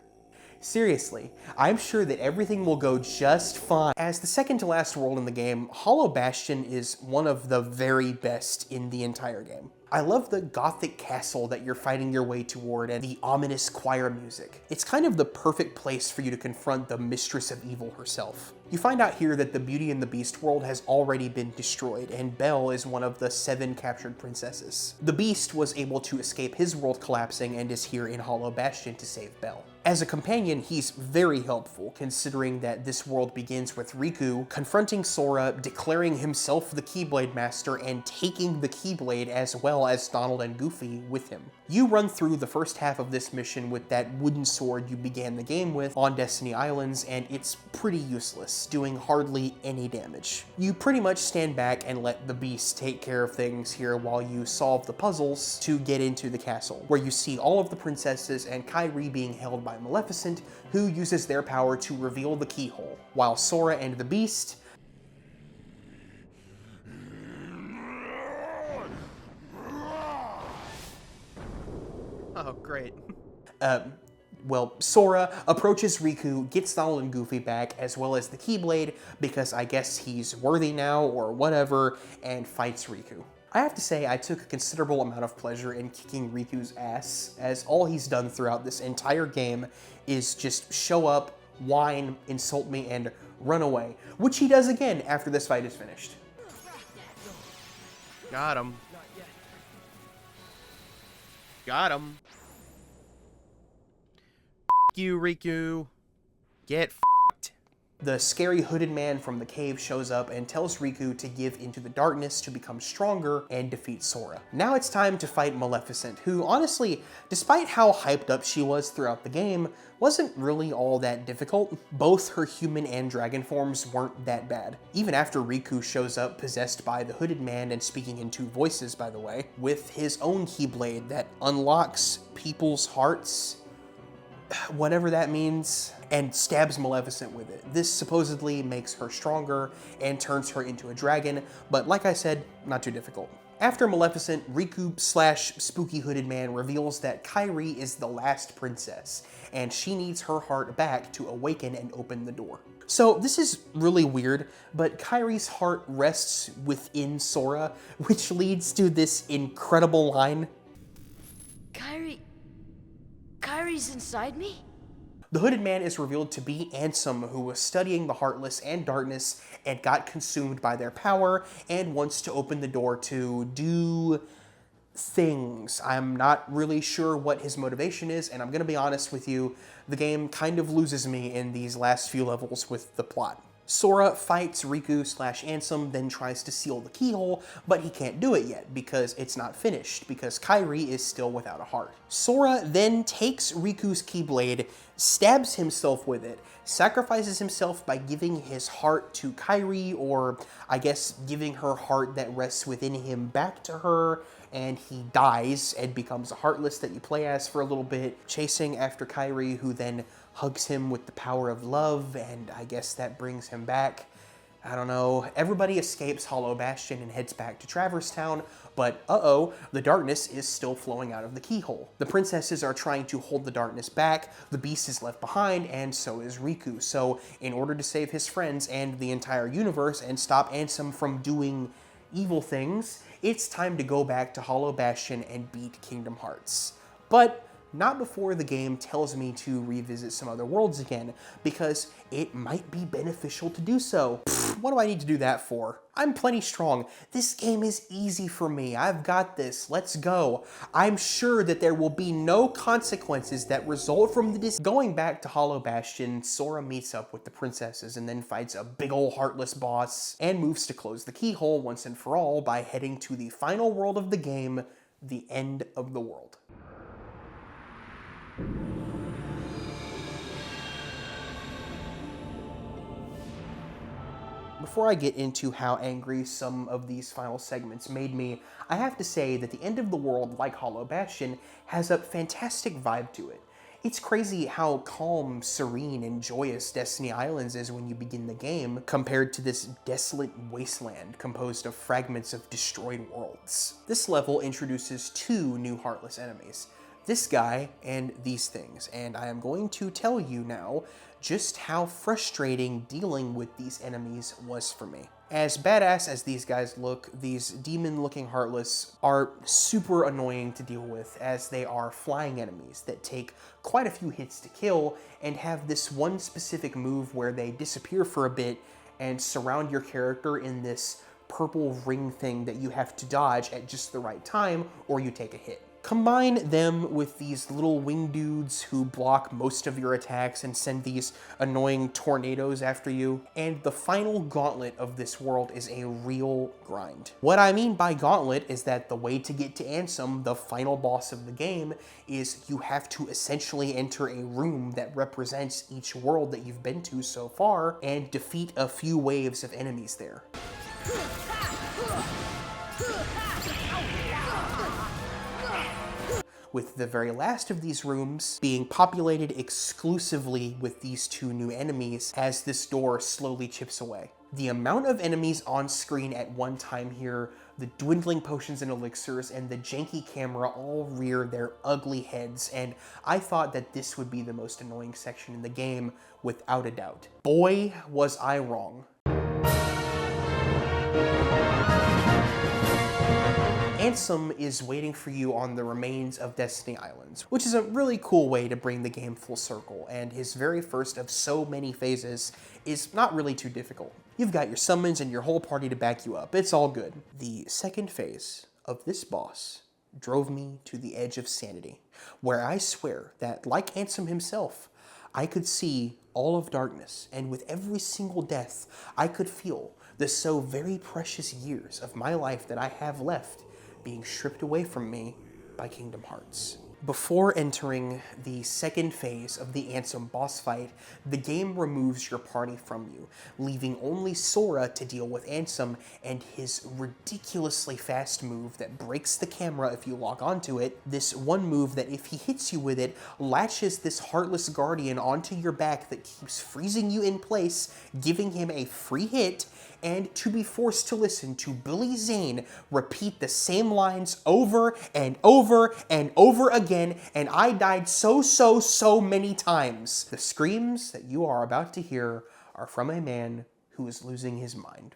Seriously, I'm sure that everything will go just fine. As the second to last world in the game, Hollow Bastion is one of the very best in the entire game. I love the gothic castle that you're fighting your way toward and the ominous choir music. It's kind of the perfect place for you to confront the Mistress of Evil herself. You find out here that the Beauty and the Beast world has already been destroyed, and Belle is one of the 7 captured princesses. The Beast was able to escape his world collapsing and is here in Hollow Bastion to save Belle. As a companion, he's very helpful, considering that this world begins with Riku confronting Sora, declaring himself the Keyblade Master, and taking the Keyblade as well as Donald and Goofy with him. You run through the first half of this mission with that wooden sword you began the game with on Destiny Islands, and it's pretty useless, doing hardly any damage. You pretty much stand back and let the Beast take care of things here while you solve the puzzles to get into the castle, where you see all of the princesses and Kairi being held by Maleficent, who uses their power to reveal the keyhole, while Sora and the Beast Oh, great. Well, Sora approaches Riku, gets Donald and Goofy back, as well as the Keyblade, because I guess he's worthy now or whatever, and fights Riku. I have to say, I took a considerable amount of pleasure in kicking Riku's ass, as all he's done throughout this entire game is just show up, whine, insult me, and run away, which he does again after this fight is finished. Got him. Got him. F you, Riku. Get f***ed. The scary hooded man from the cave shows up and tells Riku to give into the darkness to become stronger and defeat Sora. Now it's time to fight Maleficent, who honestly, despite how hyped up she was throughout the game, wasn't really all that difficult. Both her human and dragon forms weren't that bad. Even after Riku shows up possessed by the hooded man and speaking in 2 voices, by the way, with his own Keyblade that unlocks people's hearts, whatever that means, and stabs Maleficent with it. This supposedly makes her stronger and turns her into a dragon, but like I said, not too difficult. After Maleficent, Riku/Spooky Hooded Man reveals that Kairi is the last princess, and she needs her heart back to awaken and open the door. So this is really weird, but Kairi's heart rests within Sora, which leads to this incredible line. Kairi's inside me? The Hooded Man is revealed to be Ansem, who was studying the Heartless and Darkness and got consumed by their power and wants to open the door to do things. I'm not really sure what his motivation is, and I'm gonna be honest with you, the game kind of loses me in these last few levels with the plot. Sora fights Riku/Ansem, then tries to seal the keyhole, but he can't do it yet because it's not finished, because Kairi is still without a heart. Sora then takes Riku's Keyblade, stabs himself with it, sacrifices himself by giving his heart to Kairi, or I guess giving her heart that rests within him back to her, and he dies and becomes a Heartless that you play as for a little bit, chasing after Kairi, who then hugs him with the power of love, and I guess that brings him back. I don't know. Everybody escapes Hollow Bastion and heads back to Traverse Town, but uh-oh, the darkness is still flowing out of the keyhole. The princesses are trying to hold the darkness back, the Beast is left behind, and so is Riku. So in order to save his friends and the entire universe and stop Ansem from doing evil things, it's time to go back to Hollow Bastion and beat Kingdom Hearts. But not before the game tells me to revisit some other worlds again, because it might be beneficial to do so. What do I need to do that for? I'm plenty strong. This game is easy for me. I've got this. Let's go. I'm sure that there will be no consequences that result from this. Going back to Hollow Bastion, Sora meets up with the princesses and then fights a big ol' Heartless boss and moves to close the keyhole once and for all by heading to the final world of the game, the end of the world. Before I get into how angry some of these final segments made me, I have to say that the end of the world, like Hollow Bastion, has a fantastic vibe to it. It's crazy how calm, serene, and joyous Destiny Islands is when you begin the game, compared to this desolate wasteland composed of fragments of destroyed worlds. This level introduces 2 new Heartless enemies, this guy and these things, and I am going to tell you now just how frustrating dealing with these enemies was for me. As badass as these guys look, these demon-looking Heartless are super annoying to deal with, as they are flying enemies that take quite a few hits to kill and have this one specific move where they disappear for a bit and surround your character in this purple ring thing that you have to dodge at just the right time or you take a hit. Combine them with these little wing dudes who block most of your attacks and send these annoying tornadoes after you, and the final gauntlet of this world is a real grind. What I mean by gauntlet is that the way to get to Ansem, the final boss of the game, is you have to essentially enter a room that represents each world that you've been to so far and defeat a few waves of enemies there. With the very last of these rooms being populated exclusively with these two new enemies as this door slowly chips away. The amount of enemies on screen at one time here, the dwindling potions and elixirs, and the janky camera all rear their ugly heads, and I thought that this would be the most annoying section in the game, without a doubt. Boy, was I wrong. Ansem is waiting for you on the remains of Destiny Islands, which is a really cool way to bring the game full circle, and his very first of so many phases is not really too difficult. You've got your summons and your whole party to back you up, it's all good. The second phase of this boss drove me to the edge of sanity, where I swear that, like Ansem himself, I could see all of darkness, and with every single death, I could feel the so very precious years of my life that I have left being stripped away from me by Kingdom Hearts. Before entering the second phase of the Ansem boss fight, the game removes your party from you, leaving only Sora to deal with Ansem and his ridiculously fast move that breaks the camera if you lock onto it. This one move that if he hits you with it, latches this Heartless Guardian onto your back that keeps freezing you in place, giving him a free hit, and to be forced to listen to Billy Zane repeat the same lines over and over and over again, and I died so many times. The screams that you are about to hear are from a man who is losing his mind.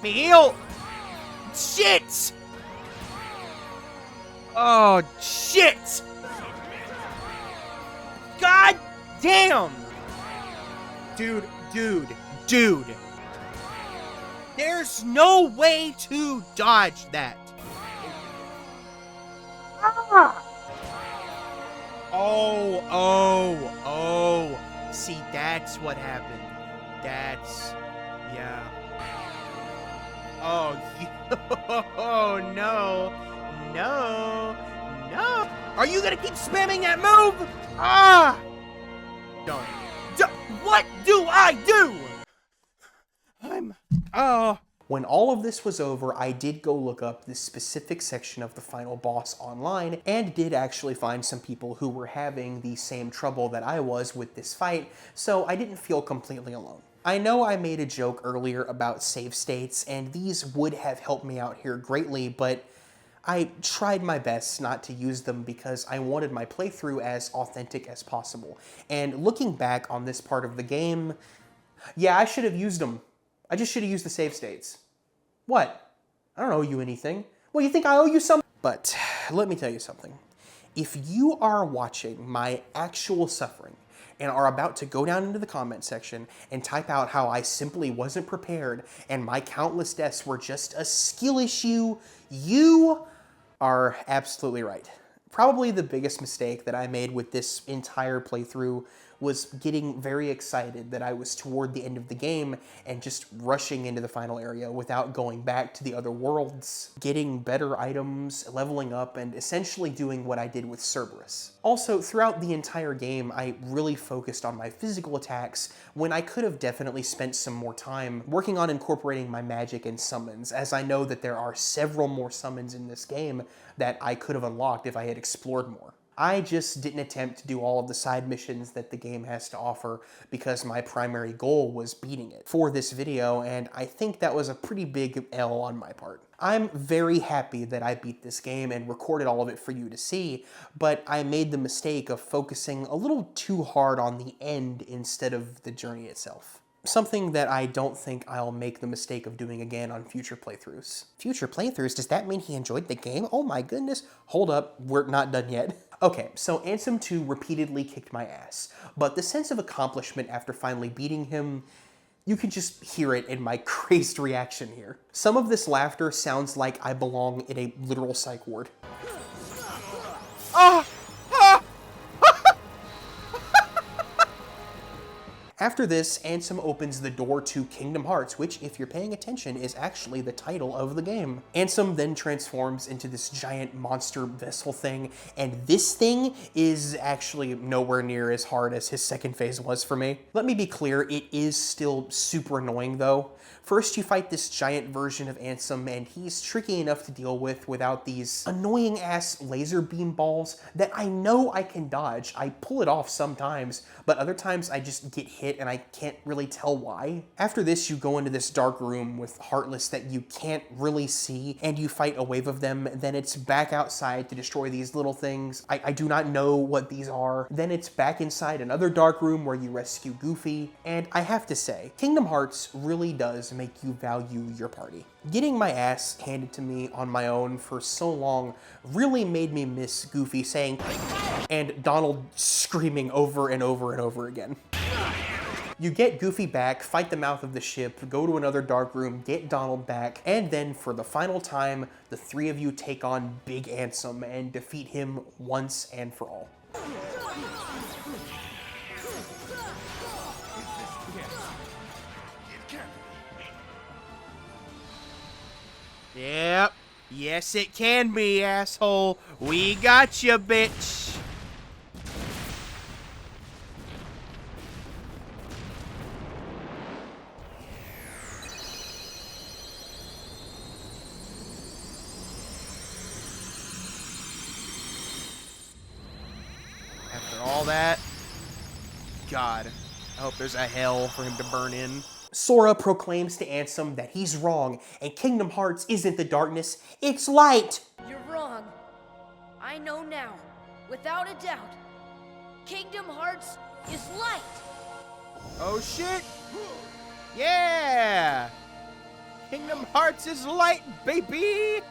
Meal! Shit! Oh, shit! God damn! Dude. There's no way to dodge that. Ah! Oh. See, that's what happened. Yeah. Oh, no. Are you gonna keep spamming that move? Ah! Don't. What do I do? When all of this was over, I did go look up this specific section of the final boss online and did actually find some people who were having the same trouble that I was with this fight, so I didn't feel completely alone. I know I made a joke earlier about save states, and these would have helped me out here greatly, but I tried my best not to use them because I wanted my playthrough as authentic as possible. And looking back on this part of the game, yeah, I should have used them. I just should have used the save states. What? I don't owe you anything. Well, you think I owe you something? But let me tell you something. If you are watching my actual suffering and are about to go down into the comment section and type out how I simply wasn't prepared and my countless deaths were just a skill issue, you are absolutely right. Probably the biggest mistake that I made with this entire playthrough was getting very excited that I was toward the end of the game and just rushing into the final area without going back to the other worlds, getting better items, leveling up, and essentially doing what I did with Cerberus. Also, throughout the entire game, I really focused on my physical attacks when I could have definitely spent some more time working on incorporating my magic and summons, as I know that there are several more summons in this game that I could have unlocked if I had explored more. I just didn't attempt to do all of the side missions that the game has to offer because my primary goal was beating it for this video, and I think that was a pretty big L on my part. I'm very happy that I beat this game and recorded all of it for you to see, but I made the mistake of focusing a little too hard on the end instead of the journey itself. Something that I don't think I'll make the mistake of doing again on future playthroughs. Future playthroughs? Does that mean he enjoyed the game? Oh my goodness. Hold up, we're not done yet. Okay, so Ansem 2 repeatedly kicked my ass, but the sense of accomplishment after finally beating him, you can just hear it in my crazed reaction here. Some of this laughter sounds like I belong in a literal psych ward. Ah! After this, Ansem opens the door to Kingdom Hearts, which, if you're paying attention, is actually the title of the game. Ansem then transforms into this giant monster vessel thing, and this thing is actually nowhere near as hard as his second phase was for me. Let me be clear, it is still super annoying though. First, you fight this giant version of Ansem, and he's tricky enough to deal with without these annoying-ass laser beam balls that I know I can dodge. I pull it off sometimes, but other times I just get hit and I can't really tell why. After this, you go into this dark room with Heartless that you can't really see, and you fight a wave of them. Then it's back outside to destroy these little things. I do not know what these are. Then it's back inside another dark room where you rescue Goofy, and I have to say, Kingdom Hearts really does make you value your party. Getting my ass handed to me on my own for so long really made me miss Goofy saying and Donald screaming over and over and over again. You get Goofy back, fight the mouth of the ship, go to another dark room, get Donald back, and then for the final time, the three of you take on Big Ansem and defeat him once and for all. Yep. Yes, it can be, asshole. We got you, bitch. After all that, God, I hope there's a hell for him to burn in. Sora proclaims to Ansem that he's wrong, and Kingdom Hearts isn't the darkness, it's light! You're wrong. I know now, without a doubt. Kingdom Hearts is light. Oh shit! Yeah! Kingdom Hearts is light, baby!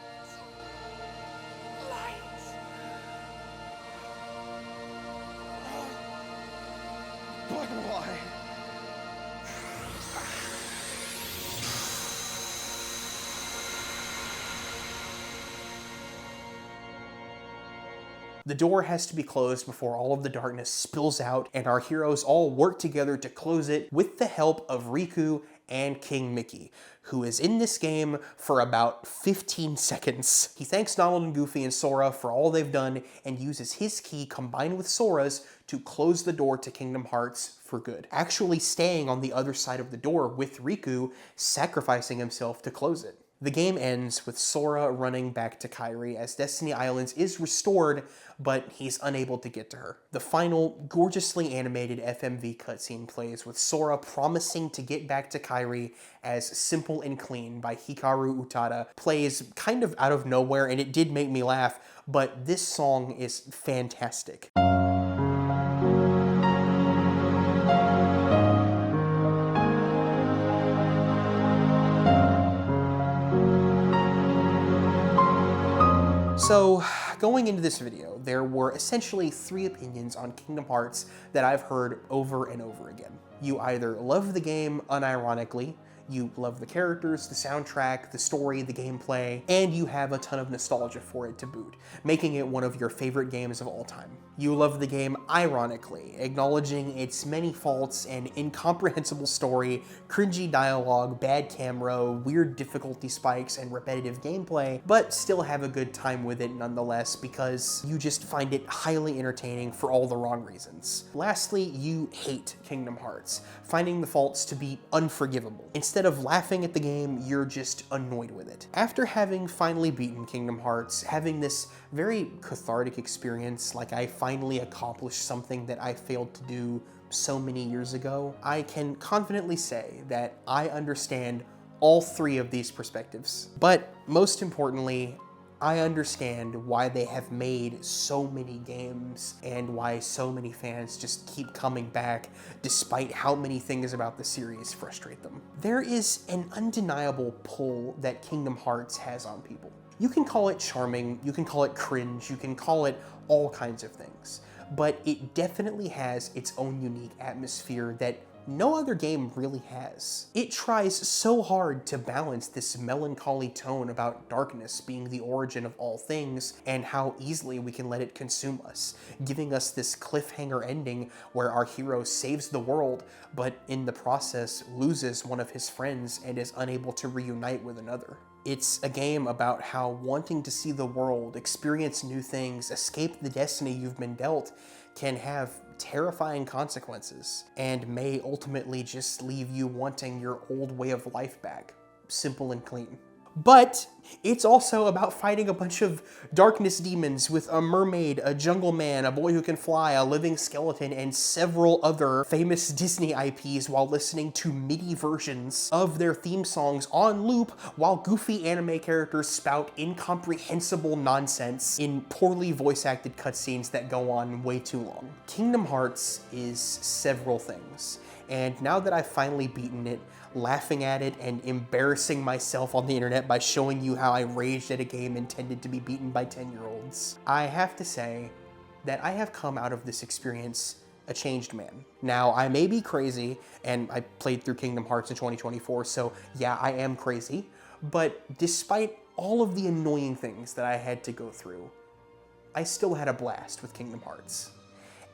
But why? The door has to be closed before all of the darkness spills out, and our heroes all work together to close it with the help of Riku and King Mickey, who is in this game for about 15 seconds. He thanks Donald and Goofy and Sora for all they've done and uses his key combined with Sora's to close the door to Kingdom Hearts for good, actually staying on the other side of the door with Riku, sacrificing himself to close it. The game ends with Sora running back to Kairi as Destiny Islands is restored, but he's unable to get to her. The final, gorgeously animated FMV cutscene plays with Sora promising to get back to Kairi as Simple and Clean by Hikaru Utada plays kind of out of nowhere, and it did make me laugh, but this song is fantastic. So, going into this video, there were essentially 3 opinions on Kingdom Hearts that I've heard over and over again. You either love the game unironically, you love the characters, the soundtrack, the story, the gameplay, and you have a ton of nostalgia for it to boot, making it one of your favorite games of all time. You love the game ironically, acknowledging its many faults and incomprehensible story, cringy dialogue, bad camera, weird difficulty spikes, and repetitive gameplay, but still have a good time with it nonetheless because you just find it highly entertaining for all the wrong reasons. Lastly, you hate Kingdom Hearts, finding the faults to be unforgivable. Instead instead of laughing at the game, you're just annoyed with it. After having finally beaten Kingdom Hearts, having this very cathartic experience, like I finally accomplished something that I failed to do so many years ago, I can confidently say that I understand all three of these perspectives. But most importantly, I understand why they have made so many games and why so many fans just keep coming back despite how many things about the series frustrate them. There is an undeniable pull that Kingdom Hearts has on people. You can call it charming, you can call it cringe, you can call it all kinds of things, but it definitely has its own unique atmosphere that no other game really has. It tries so hard to balance this melancholy tone about darkness being the origin of all things and how easily we can let it consume us, giving us this cliffhanger ending where our hero saves the world, but in the process loses one of his friends and is unable to reunite with another. It's a game about how wanting to see the world, experience new things, escape the destiny you've been dealt can have terrifying consequences and may ultimately just leave you wanting your old way of life back, simple and clean. But it's also about fighting a bunch of darkness demons with a mermaid, a jungle man, a boy who can fly, a living skeleton, and several other famous Disney IPs while listening to MIDI versions of their theme songs on loop while goofy anime characters spout incomprehensible nonsense in poorly voice-acted cutscenes that go on way too long. Kingdom Hearts is several things, and now that I've finally beaten it, laughing at it and embarrassing myself on the internet by showing you how I raged at a game intended to be beaten by 10-year-olds, I have to say that I have come out of this experience a changed man. Now, I may be crazy, and I played through Kingdom Hearts in 2024, so yeah, I am crazy, but despite all of the annoying things that I had to go through, I still had a blast with Kingdom Hearts.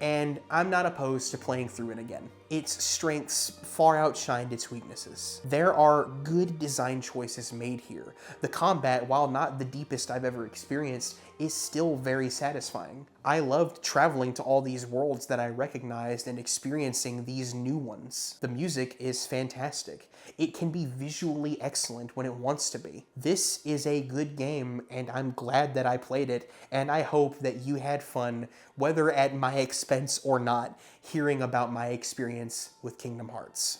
And I'm not opposed to playing through it again. Its strengths far outshined its weaknesses. There are good design choices made here. The combat, while not the deepest I've ever experienced, is still very satisfying. I loved traveling to all these worlds that I recognized and experiencing these new ones. The music is fantastic. It can be visually excellent when it wants to be. This is a good game, and I'm glad that I played it, and I hope that you had fun, whether at my expense or not, hearing about my experience with Kingdom Hearts.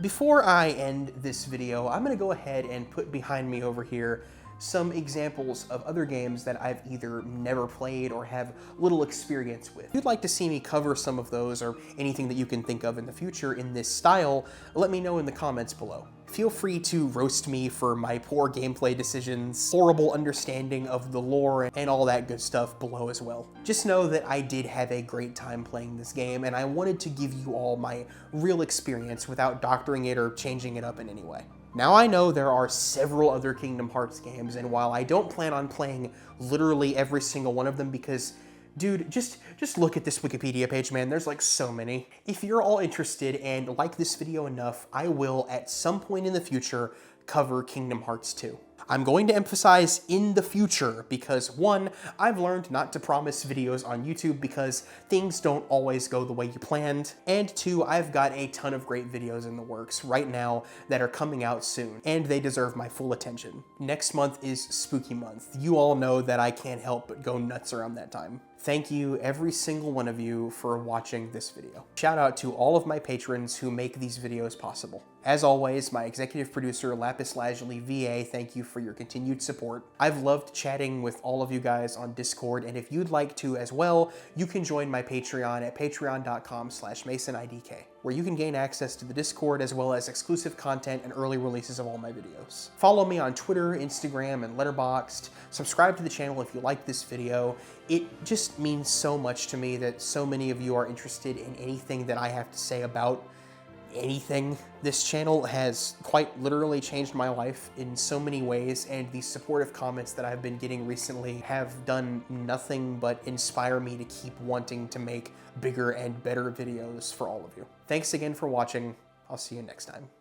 Before I end this video, I'm going to go ahead and put behind me over here some examples of other games that I've either never played or have little experience with. If you'd like to see me cover some of those or anything that you can think of in the future in this style, let me know in the comments below. Feel free to roast me for my poor gameplay decisions, horrible understanding of the lore, and all that good stuff below as well. Just know that I did have a great time playing this game, and I wanted to give you all my real experience without doctoring it or changing it up in any way. Now I know there are several other Kingdom Hearts games, and while I don't plan on playing literally every single one of them because dude, just look at this Wikipedia page, man. There's like so many. If you're all interested and like this video enough, I will at some point in the future cover Kingdom Hearts 2. I'm going to emphasize in the future because 1, I've learned not to promise videos on YouTube because things don't always go the way you planned, and 2, I've got a ton of great videos in the works right now that are coming out soon, and they deserve my full attention. Next month is Spooky Month. You all know that I can't help but go nuts around that time. Thank you, every single one of you, for watching this video. Shout out to all of my patrons who make these videos possible. As always, my executive producer, Lapis Lazuli VA, thank you for your continued support. I've loved chatting with all of you guys on Discord, and if you'd like to as well, you can join my Patreon at patreon.com/MasonIDK, where you can gain access to the Discord as well as exclusive content and early releases of all my videos. Follow me on Twitter, Instagram, and Letterboxd. Subscribe to the channel if you like this video. It just means so much to me that so many of you are interested in anything that I have to say about anything. This channel has quite literally changed my life in so many ways, and the supportive comments that I've been getting recently have done nothing but inspire me to keep wanting to make bigger and better videos for all of you. Thanks again for watching. I'll see you next time.